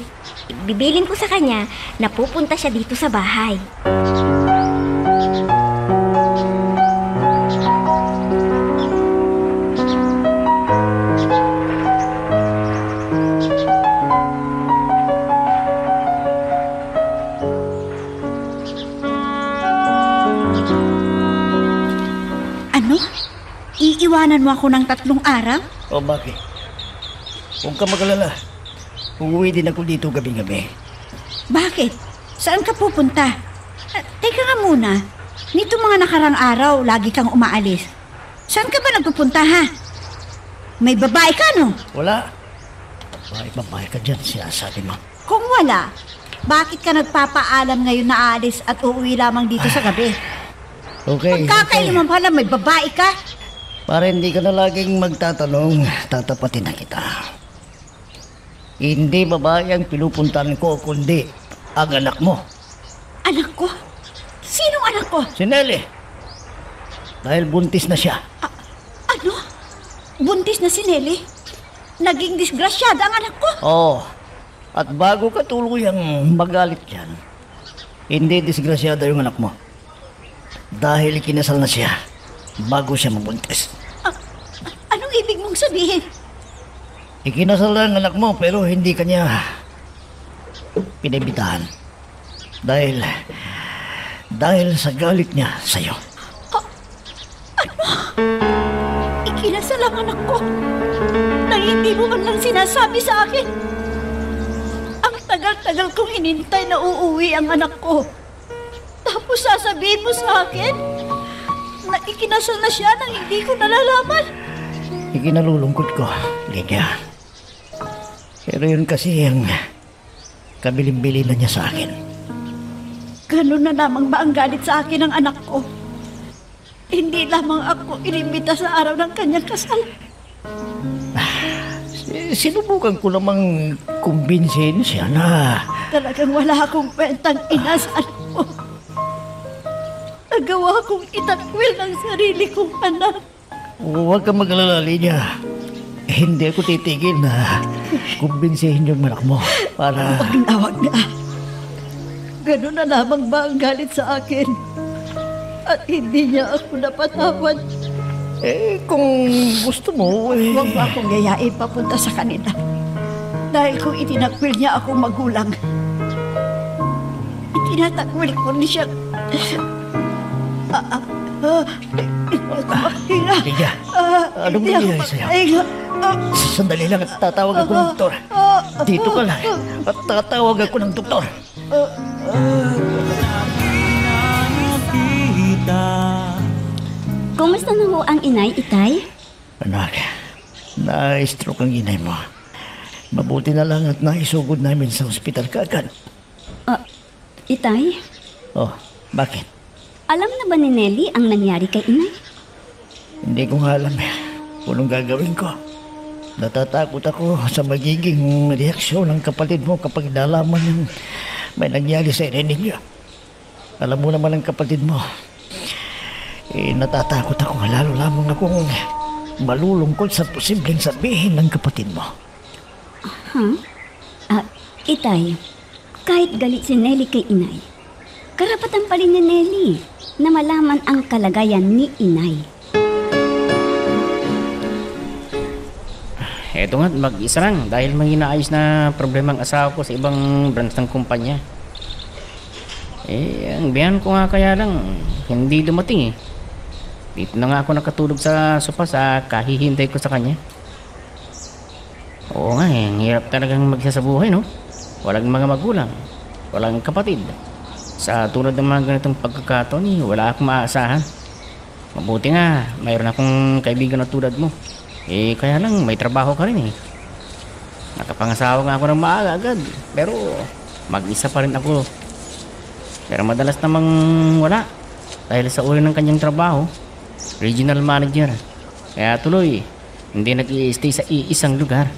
Bibilin ko sa kanya na pupunta siya dito sa bahay. Ano? Iiwanan mo ako ng 3 araw? O bakit? Huwag ka mag-alala. Uuwi din ako dito gabi-gabi. Bakit? Saan ka pupunta? Teka nga muna. Nito mga nakarang araw, lagi kang umaalis. Saan ka ba nagpupunta, ha? May babae ka, no? Wala. Babae ka dyan, sinasabi mo. Kung wala, bakit ka nagpapaalam ngayon na aalis at uuwi lamang dito sa gabi? Okay. Magkakailan pala, may babae ka? Para hindi ka na laging magtatanong, tatapatin na kita. Hindi babae ang pinupuntahan ko, kundi ang anak mo. Anak ko? Sinong anak ko? Si Nelly. Dahil buntis na siya. Ano? Buntis na si Nelly? Naging disgrasyada ang anak ko? Oo. At bago ka tuluyang magalit yan, hindi disgrasyada yung anak mo. Dahil kinasal na siya bago siya mabuntis. Anong ibig mong sabihin? Ikinasal na ang anak mo pero hindi kanya pinibitahan. Dahil sa galit niya sa'yo. Ano? Ikinasal ang anak ko na hindi mo man lang sinasabi sa akin. Ang tagal-tagal kong hinintay na uuwi ang anak ko. Tapos sasabihin mo sa akin na ikinasal na siya nang hindi ko nalalaman. Ikinalulungkot ko, Lydia. Pero yun kasi ang kabilin-bilin na niya sa akin. Ganun na lamang ba ang galit sa akin ng anak ko? Hindi lamang ako inimbita sa araw ng kanyang kasal. Sinubukan ko namang kumbinsin siya na Talagang wala akong kwentang ina sa anak ko. Nagawa kong itakwil ng sarili kong anak. huwag kang mag-alala, Lydia. Hindi ako titigil na kumbinsihin yung anak mo para... Wag na. Ganun na lamang ba ang galit sa akin? At hindi niya ako napatawad. Kung gusto mo, Huwag mo akong yayain papunta sa kanila. Dahil kung itinakwil niya akong magulang, itinatakwil ko ni siya. Lydia, anong nangyayari sa'yo? Sandali lang at tatawag ako ng doktor. Dito ka lang at tatawag ako ng doktor. Nakita po ang inay, Itay? Anak, na-stroke ang inay mo. Mabuti na lang at naisugod namin sa ospital kaagad. Itay, Oh, bakit? alam na ba ni Nelly ang nangyari kay inay? Hindi ko nga alam kung anong gagawin ko. Natatakot ako sa magiging reaksyon ng kapatid mo kapag nalaman yung may nangyari sa inay ninyo. Alam mo naman ang kapatid mo. Natatakot ako, lalo lamang akong malulungkot sa posibleng sabihin ng kapatid mo. Itay, kahit galit si Nelly kay inay, karapatan pa rin ni Nelly na malaman ang kalagayan ni inay. Eto nga, mag-isa lang dahil may inaayos na problema ang asawa ko sa ibang branch ng kumpanya. Ang biyan ko nga kaya lang, hindi dumating eh. Dito na nga ako nakatulog sa sofa sa kahihintay ko sa kanya. Oo nga ang hirap talagang magsasabuhay, no? Walang mga magulang, walang kapatid. Sa tulad ng mga ganitong pagkakataon, wala akong maaasahan. Mabuti nga, mayroon akong kaibigan na tulad mo. Kaya lang, may trabaho ka rin eh. Nakapangasawa nga ako ng maaga agad. Pero, mag-isa pa rin ako. Pero madalas namang wala. Dahil sa uri ng kanyang trabaho, regional manager. Kaya tuloy, hindi nag-i-stay sa iisang lugar.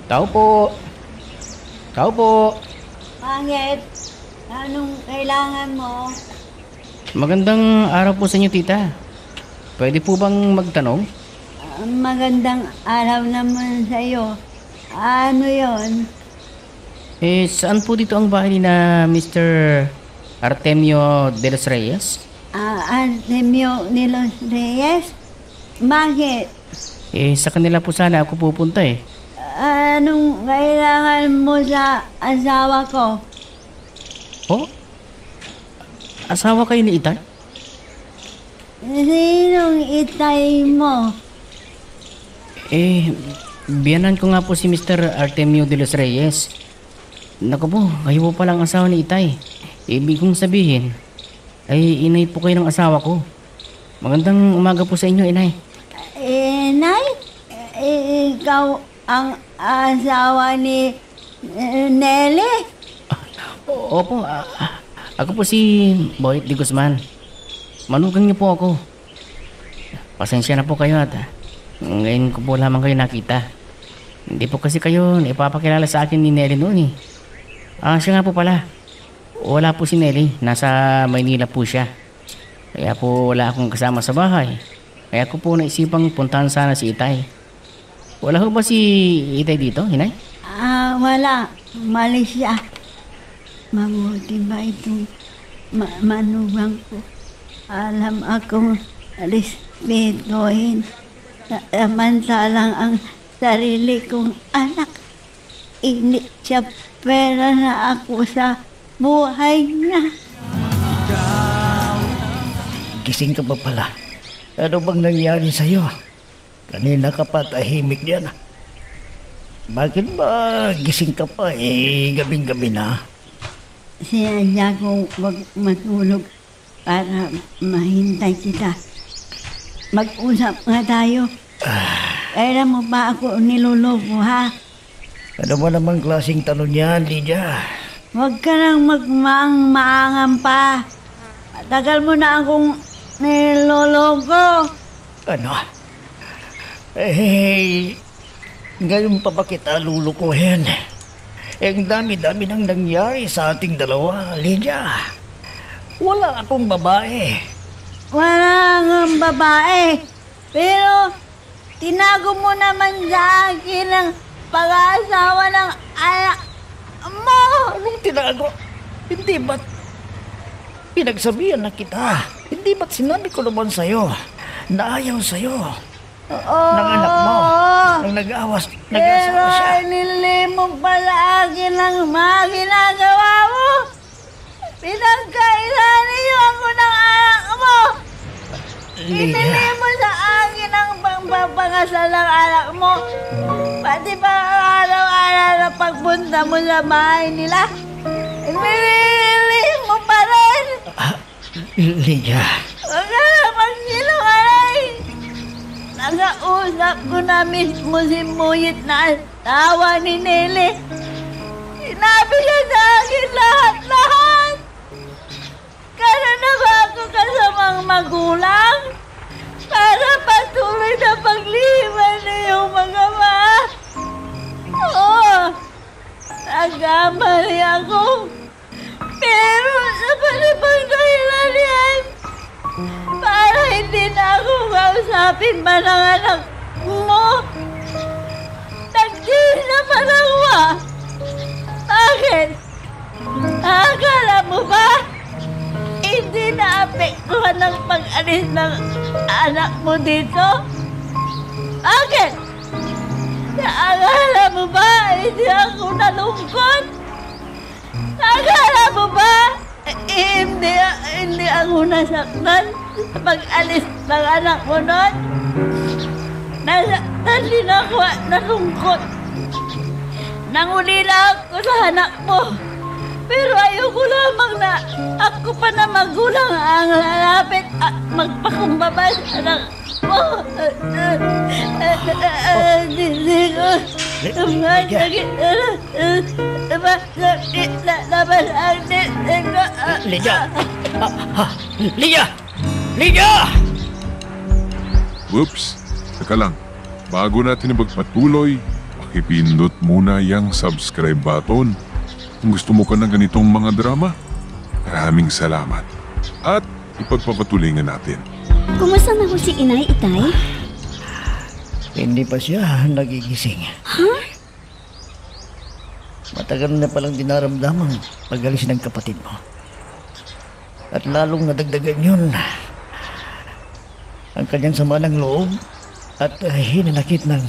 Tao po. Tao po. Bakit? Anong kailangan mo? Magandang araw po sa inyo, tita. Pwede po bang magtanong? Magandang araw naman sa'yo. Ano yon? Saan po dito ang bahay ni na Mr. Artemio de los Reyes? Artemio de los Reyes? Bakit? Sa kanila po sana ako pupunta eh. Anong kailangan mo sa asawa ko? Oh? Asawa kayo ni Itay? Sinong itay mo? Biyanan ko nga po si Mr. Artemio de los Reyes. Naku po, kayo po palang asawa ni Itay. Ibig kong sabihin, ay inay po kayo ng asawa ko. Magandang umaga po sa inyo, inay. Nay? Ikaw ang asawa ni Nelly? Opo, ako po si Boyet de Guzman. Manugang niyo po ako. Pasensya na po kayo at ngayon ko po lamang kayo nakita. Hindi po kasi kayo ipapakilala sa akin ni Nelly noon eh. Siya nga po pala. Wala po si Nelly. Nasa Maynila po siya. Kaya po wala akong kasama sa bahay. Kaya ko po naisipang puntahan sana si Itay. Wala ho ba si Itay dito, Hinay? Wala. Malis siya. Mabuti ba itong manugang ko? Alam akong respetuhin. Samantalang ang sarili kong anak. Hindi siya pera na ako sa buhay niya. Gising ka ba pala? Ano bang nangyari sa'yo? Kanina ka pa tahimik diyan. Bakit ba gising ka pa gabing-gabi na? Sinadya kong wag matulog para mahintay kita. Mag-usap nga tayo. Kailan mo ba ako niluloko, ha? Ano ba namang klaseng tanong yan, Lydia? Huwag ka nang magmaang-maangan pa. Tagal mo na akong niloloko. Ano? Ngayon pa ba kita lulukuhin? Ang dami-dami nang nangyari sa ating dalawa, Lydia. Wala akong babae. Wala kang babae. Pero tinago mo naman sa akin ang pag-aasawa ng anak mo. Anong tinago? Hindi ba't pinagsabihan na kita? Hindi ba't sinabi ko naman sa'yo na ayaw sa'yo ng anak mo? Nang nag-asawa Pero siya. inili mo pala akin ang mga ginagawa mo. Pinagkailaniyo ako ng anak mo. Inili Lydia, mo sa akin ang pangpapangasal ng anak mo. Pati pa araw-araw na pagpunta mo sa bahay nila. Inili Lydia, Huwag ka na magsinungaling! Nakausap ko na mismo si Muyit na tawa ni Nelly. Sinabi niya sa akin lahat-lahat. Kaya na ba ako kasamang magulang? Para patuloy na pagliman na yung mga ama. Oo, nagkamali ako. Pero sa palibang dahilan yan, para hindi na ako kausapin ba ng anak mo? Nagtiis na palawa. Bakit? Akala mo ba? Hindi naapektuhan ng pag-alis ng anak mo dito? Bakit? Akala mo ba hindi ako nalungkot? Akala mo ba hindi ako nasaktan sa pag-alis ng anak mo nun? Nasaktan din ako at nalungkot. Nangulila ako sa anak mo. Pero ayoko lamang na ako pa na magulang ang lalapit at magpakumbaba sa anak mo. Hindi ko masakit na labas ang dito ko. Lydia! Lydia! Lydia! Whoops! Teka lang. Bago natin ipagpatuloy, pakipindot muna yung subscribe button. Kung gusto mo ka ng ganitong mga drama, maraming salamat. At ipagpapatuloy nga natin. Kumusta na ho si Inay, Itay? Hindi pa siya nagigising. Matagal na palang dinaramdam ang pag-alis ng kapatid mo. At lalong nadagdagan yun ang kanyang sama ng loob at hinanakit ng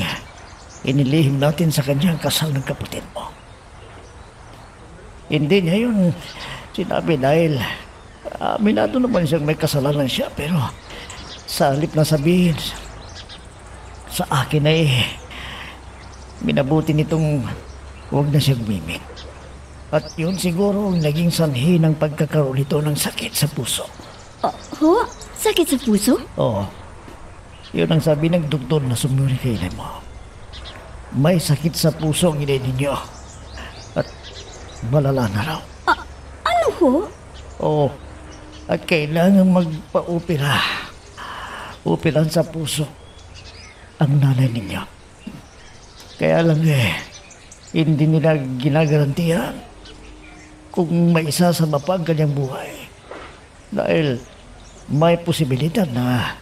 inilihim natin sa kanyang kasal ng kapatid mo. Hindi niya yun sinabi dahil aminado naman siyang may kasalanan siya, pero sa halip na sabihin sa akin ay minabuti nitong huwag na siyang mimik. At yun siguro ang naging sanhi ng pagkakaroon nito ng sakit sa puso. Ho? Sakit sa puso? Oo. Yun ang sabi ng doktor na sumuri kay inay mo. May sakit sa puso ang inay ninyo. At malala na raw. Ano ho? Oo. At kailangan magpa-opera. Operan sa puso ang nanay ninyo. Kaya lang hindi nila ginagarantiyan kung may isasama pa ang kanyang buhay. Dahil may posibilidad na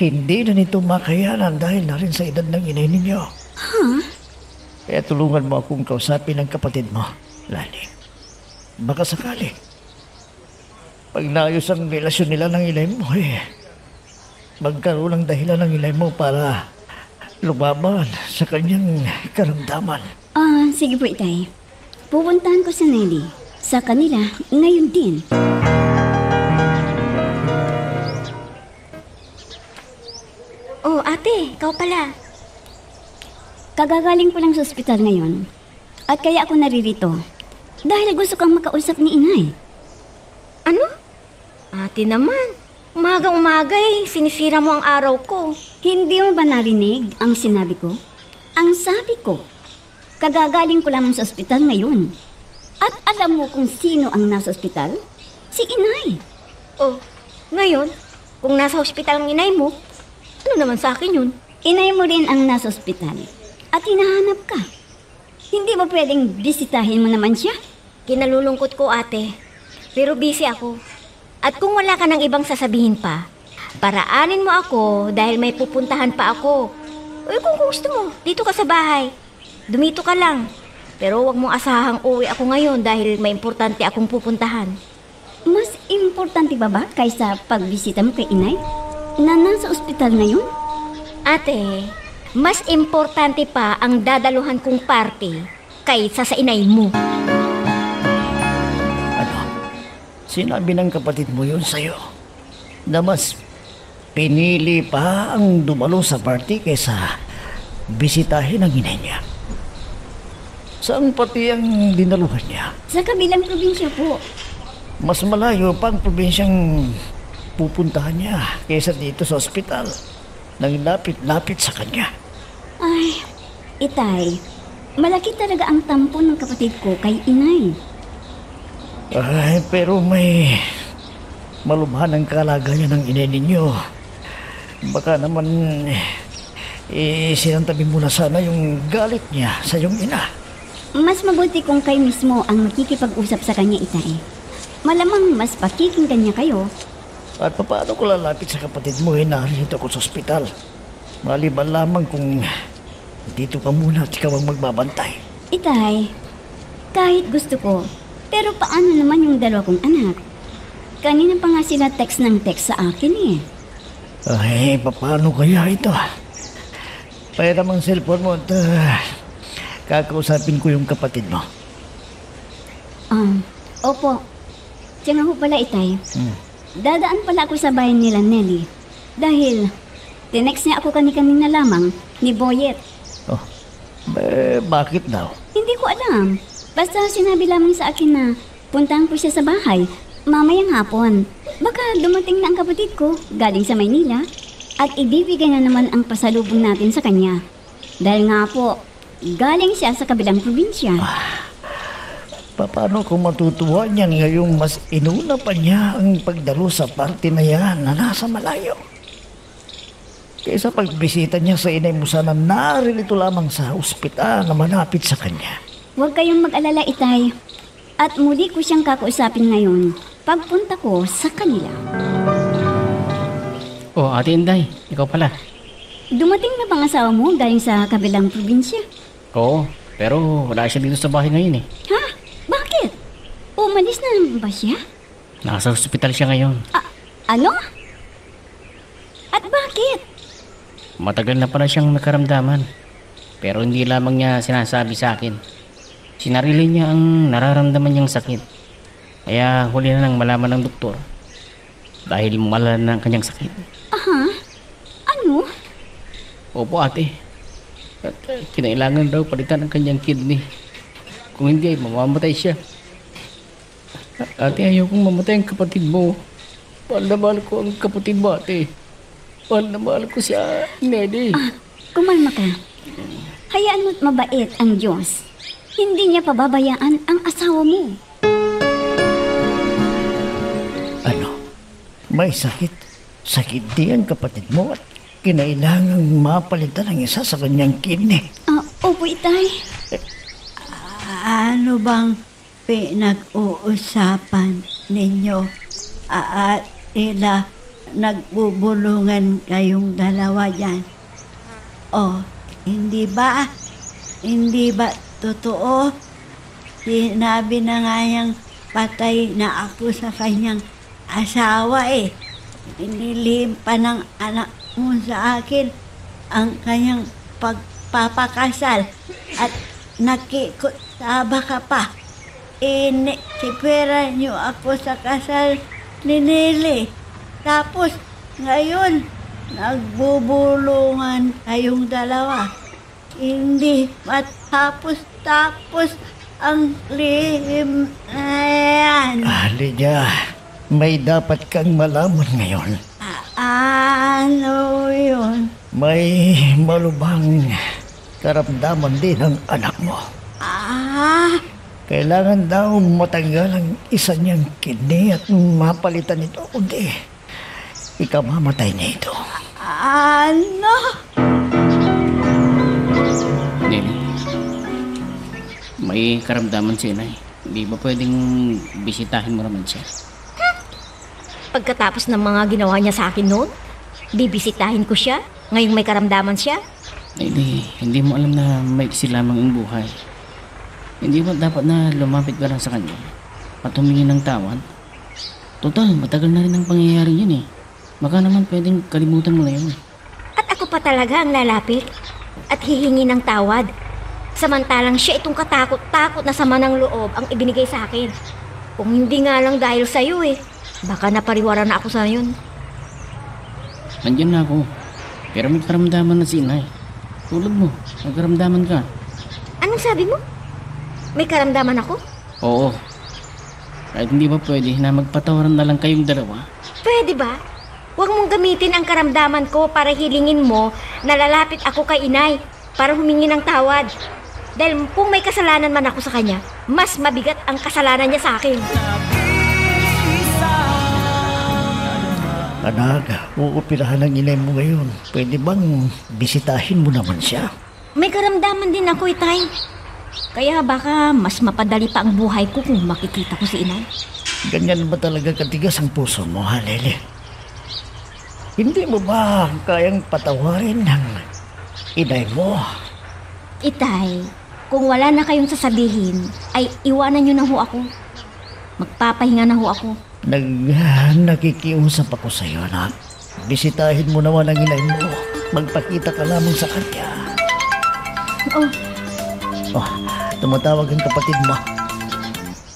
hindi na nito makayanan dahil na rin sa edad ng inay ninyo. Kaya tulungan mo akong kausapin ang kapatid mo, Lani. Baka sakali. Pag naayos ang relasyon nila ng inay mo, magkaroon ng dahilan ng inay mo para lumaban sa kanyang karamdaman. Sige po, Itay. Pupuntahan ko si Nelly. Sa kanila, ngayon din. Oh, ate, ikaw pala. Kagagaling ko lang sa ospital ngayon. At kaya ako naririto. Dahil gusto kang makausap ni Inay. Ano? Ate naman. Umagang-umaga sinisira mo ang araw ko. Hindi mo ba narinig ang sinabi ko? Ang sabi ko, kagagaling ko lamang sa ospital ngayon. At alam mo kung sino ang nasa ospital? Si Inay. Oh, ngayon, kung nasa ospital ang inay mo, ano naman sa akin yun? Inay mo rin ang nasa ospital. At hinahanap ka. Hindi ba pwedeng bisitahin mo naman siya? Kinalulungkot ko, ate. Pero busy ako. At kung wala ka ng ibang sasabihin pa, paraanin mo ako dahil may pupuntahan pa ako. O kung gusto mo, dito ka sa bahay. Dumito ka lang. Pero wag mong asahang uwi ako ngayon dahil may importante akong pupuntahan. Mas importante ba kaysa pagbisita mo kay Inay? Na nasa ospital ngayon? Ate, mas importante pa ang dadaluhan kong party kaysa sa inay mo. Ano? Sinabi ng kapatid mo yun sa'yo na mas pinili pa ang dumalo sa party kaysa bisitahin ang inay niya. Saan pati ang dinaluhan niya? Sa kabilang probinsya po. Mas malayo pa ang probinsyang pupuntahan niya kaysa dito sa ospital. Nang lapit-lapit sa kanya. Ay, Itay, malaki talaga ang tampo ng kapatid ko kay inay. Ay, pero may malubhan ang kalagayan ng inay ninyo. Baka naman sinantabi mo na sana yung galit niya sa iyong ina. Mas mabuti kung kayo mismo ang makikipag-usap sa kanya, Itay. Malamang mas pakikinggan niya kayo. At paano ko lalapit sa kapatid mo narito ako sa ospital? Maliban lamang kung dito ka muna at ikaw ang magbabantay. Itay, kahit gusto ko, pero paano naman yung dalawa kong anak? Kanina pa nga sila text ng text sa akin eh. Ay, paano kaya ito? Pairam ang cellphone mo at kakausapin ko yung kapatid mo. Opo. Siya nga ho pala, Itay. Dadaan pala ako sa bayan nila, Nelly. Dahil, tinext niya ako kanina lamang ni Boyet. Oh, bakit daw? Hindi ko alam. Basta sinabi lamang sa akin na puntahan ko siya sa bahay mamayang hapon. Baka dumating na ang kapatid ko galing sa Maynila at ibibigay na naman ang pasalubong natin sa kanya. Dahil nga po, galing siya sa kabilang probinsya. Paano kung matutuwa niya ngayong mas inuna pa niya ang pagdalo sa party na yan na nasa malayo? Kaysa pagbisita niya sa inay mo sana naririto lamang sa ospital na malapit sa kanya. Huwag kayong mag-alala, Itay. At muli ko siyang kakausapin ngayon pagpunta ko sa kanila. Oh, Ate Inday, ikaw pala. Dumating na bang asawa mo galing sa kabilang probinsya? Oo, pero wala siya dito sa bahay ngayon eh. Ha? Bakit? Umalis na naman ba siya? Nasa ospital siya ngayon. Ano? At bakit? Matagal na pala siyang nakaramdaman. Pero hindi lamang niya sinasabi sa akin. Sinarili niya ang nararamdaman niyang sakit. Kaya huli na nang malaman ng doktor. Dahil malala na ang kanyang sakit. Aha? Ano? Opo ate. At kinailangan daw palitan ang kanyang kidney. Kung hindi ay mamamatay siya. Ate, ayaw kong mamatay ang kapatid mo. Mahal na mahal ko ang kapatid mo, ate. Mahal na mahal ko siya, Nelly. Kumalma ka. Hayaan mo't mabait ang Diyos. Hindi niya pababayaan ang asawa mo. Ano? May sakit? Sakit din ang kapatid mo at kinailangang mapalitan ang isa sa kanyang kidney. Opo, Itay. Ano bang pinag-uusapan ninyo? At tila nagbubulungan kayong dalawa dyan. Oh, hindi ba totoo? Sinabi na nga yung patay na ako sa kanyang asawa eh. Inilihim pa ng anak mo sa akin ang kanyang pagpapakasal at nakikutaba ka pa. Sikpera niyo ako sa kasal ni Nelly. Tapos ngayon, nagbubulungan kayong dalawa. Hindi matapos-tapos ang lihim na yan. Lydia, may dapat kang malaman ngayon. Ano yun? May malubhang karamdaman din ang anak mo. Kailangan daw matanggal ang isa niyang kidney at mapalitan ito, kundi ikamamatay niya ito. Ano? Nelly, may karamdaman siya na eh. Hindi ba pwedeng bisitahin mo naman siya? Pagkatapos ng mga ginawa niya sa akin noon, bibisitahin ko siya ngayong may karamdaman siya. Hindi mo alam na maiksi lamang ang buhay. Hindi ba dapat na lumapit ka lang sa kanya at humingi ng tawad? Total, matagal na rin ang pangyayari yun eh. Baka naman pwedeng kalimutan mo na yun. At ako pa talaga ang lalapit at hihingi ng tawad. Samantalang siya itong katakot-takot na sama ng loob ang ibinigay sa akin. Kung hindi nga lang dahil sa'yo eh, baka napariwara na ako sa yun. Nandiyan na ako. Pero may karamdaman na si inay. Tulad mo, may karamdaman ka. Anong sabi mo? May karamdaman ako? Oo. Kahit hindi ba pwede na magpatawaran na lang kayong dalawa? Pwede ba? Huwag mong gamitin ang karamdaman ko para hilingin mo na lalapit ako kay inay para humingi ng tawad. Dahil kung may kasalanan man ako sa kanya, mas mabigat ang kasalanan niya sa akin. Anak, uupirahan ng inay mo ngayon. Pwede bang bisitahin mo naman siya? May karamdaman din ako, itay. Kaya baka mas mapadali pa ang buhay ko kung makikita ko si inay. Ganyan ba talaga katigas ang puso mo, ha, Lele? Hindi mo ba kayang patawarin ng inay mo? Itay, kung wala na kayong sasabihin, ay iwanan niyo na ho ako. Magpapahinga na ho ako. Nakikiusap ako sa iyo, anak. Bisitahin mo naman ang inay mo. Magpakita ka lamang sa kanya. Oh, Oh, tumatawag ang kapatid mo.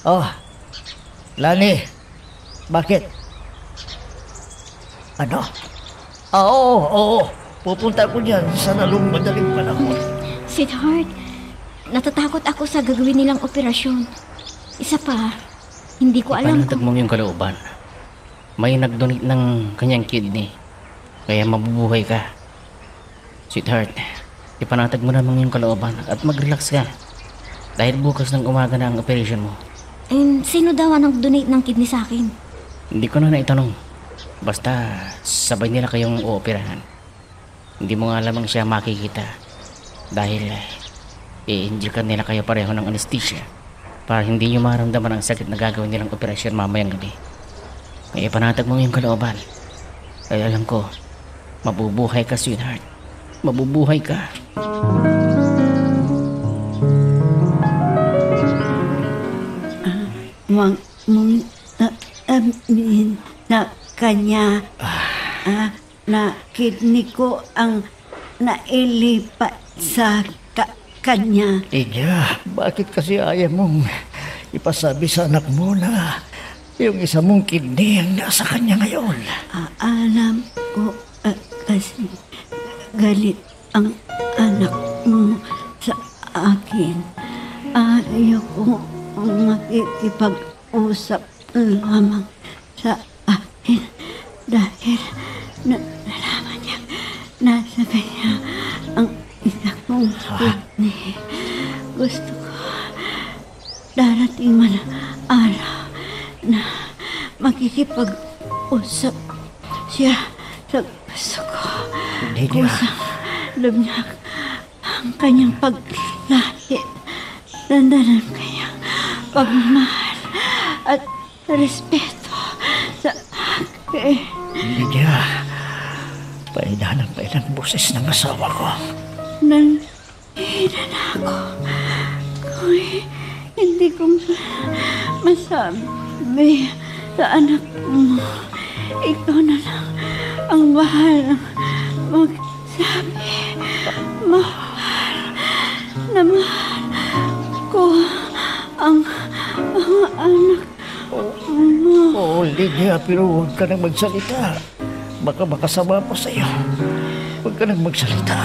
Oh, Lani, bakit? Ano? Oo. Pupunta ako dyan sa lalong madaling panahon. sweetheart, natatakot ako sa gagawin nilang operasyon. Isa pa, hindi ko alam Ipanatag kung... mo yung kalooban. May nag-donate ng kanyang kidney. Kaya mabubuhay ka. Sweetheart, ipanatag mo naman yung kalooban at mag-relax ka. Dahil bukas ng umaga na ang operation mo. And sino daw ang nag-donate ng kidney sa akin? Hindi ko na naitanong. Basta sabay nila kayong uoperahan. Hindi mo nga lamang siya makikita. Dahil i-inject nila kayo pareho ng anesthesia para hindi nyo maramdaman ang sakit na gagawin nilang operasyon mamayang gabi. Kaya ipanatag mo yung kalooban. Kaya alam ko, mabubuhay ka, sweetheart. Mabubuhay ka. Amin na kanya na kidney ko ang nailipat sa kanya. Lydia, bakit kasi ayaw mong ipasabi sa anak mo na yung isa mong kidney ang nasa kanya ngayon? Alam ko kasi galit ang anak mo sa akin. Ayaw ko makikipag-usap lamang sa akin dahil nalaman niya nasa kanya ang isa kong kidney. Gusto ko darating man ang araw na makikipag-usap siya sa gusto ko. Lydia, Kusang lumyak ang kanyang paglahit. Dandanan kanyang pagmamahal at respeto sa akin. Lydia, paidahan ang boses ng asawa ko. Nanhina na ako. Kung hindi ko masabi sa anak mo, ikaw na lang ang bahalang magsabi. Mahal na mahal ko ang anak mo. Oo, Lydia, pero huwag ka nang magsalita. Baka makasama pa sa'yo. Huwag ka nang magsalita.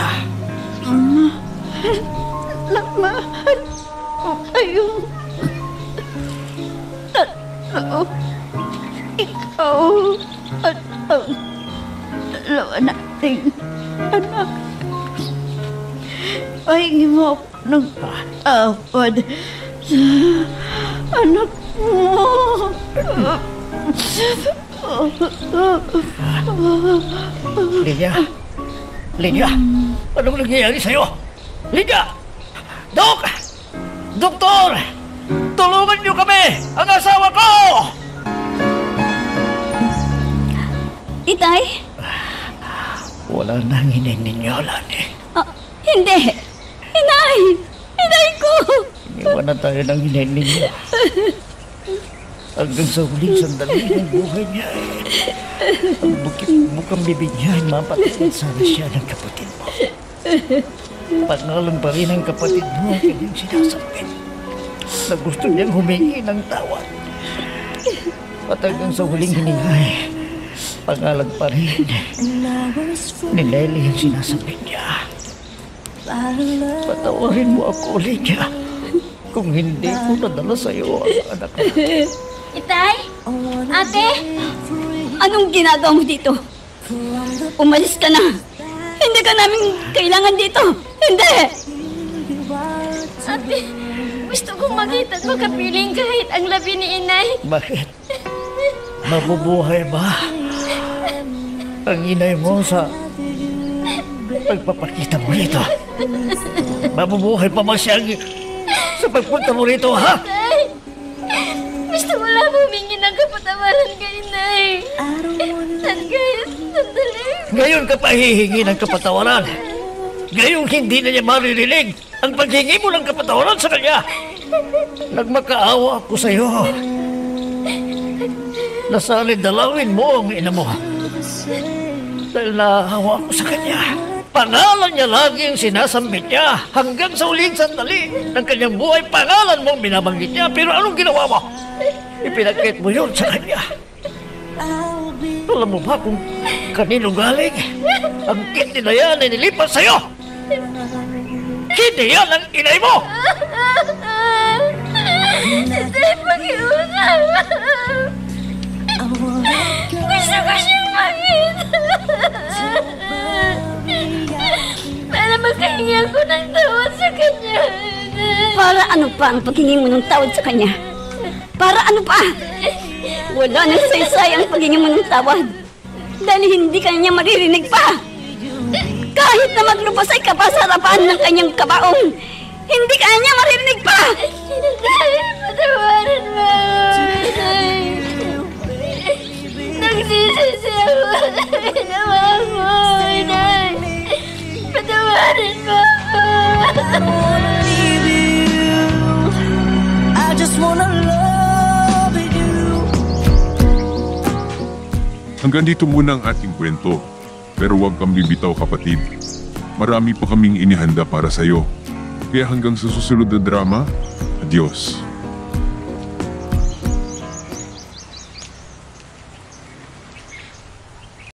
Mahal ko kayong tatlo. Ikaw at ang dalawa nating anak. Pahingi mo ako ng tawad sa anak mo. Lydia, anong nangyayari sa'yo? Lydia! Dok! Doktor! Tulungan niyo kami! Ang asawa ko! Itay? Wala nang hinay ninyo, Lani. Hindi! Inay! Inay ko! Iniwan na tayo ng hinay ninyo. Hanggang sa huling sandali ng buhay niya ang bukang bibig niya ay mapatid sana siya ng kapatid mo. Pangalan pa rin ang kapatid mo ang kanyang sinasabit na gusto niyang humingi ng tawad. At hanggang sa huling hiningay, pangalan pa rin ni Lely ang sinasabit niya. Patawarin mo ako, Lydia, kung hindi ko nadala sa iyo ang anak ko. Itay? Ate? Anong ginagawa mo dito? Umalis ka na. Hindi ka namin kailangan dito. Hindi! Ate, gusto kong makita at makapiling kahit ang labi ni inay. Bakit? Mabubuhay ba ang inay mo sa pagpapakita mo rito? Mabubuhay pa ba siya sa pagpunta mo rito, ha? Tay, gusto mo lang humingi ng kapatawaran kay inay. Sandali. Ngayon ka pa hihingi ng kapatawaran. Ngayon hindi na niya maririnig ang paghingi mo ng kapatawaran sa kanya. Nagmakaawa ako sa iyo. Nasanid dalawin mo ang ina mo. Dahil naahawa ako sa kanya. Pangalan niya lagi ang sinasambit niya. Hanggang sa uling sandali ng kanyang buhay, pangalan mo ang binabanggit niya. Pero anong ginawa mo? Ipinagkait mo yun sa kanya. Alam mo ba kung kanino galing? Ang kidney na yan ay nilipas sa'yo! Kidney yan ang inay mo! Tay, pakiusap. Gusto ko siyang makita. Para makahingi ako ng tawad sa kanya. Para ano pa ang paghingi mo ng tawad sa kanya? Para ano pa? Wala nang saysay ang paghingi mo ng tawad. Dahil hindi ka niya maririnig pa. Kahit na maglupasay ka pa sa harapan ng kanyang kabaong, hindi ka niya maririnig pa. Tay, patawarin mo ako. Nagsisisi ako sa ginawa mo, inay. Patawarin mo ako. I just wanna love you. Hanggang dito muna ang ating kwento. Pero huwag kang bibitaw, kapatid. Marami pa kaming inihanda para sa'yo. Kaya hanggang sa susunod na drama, adios.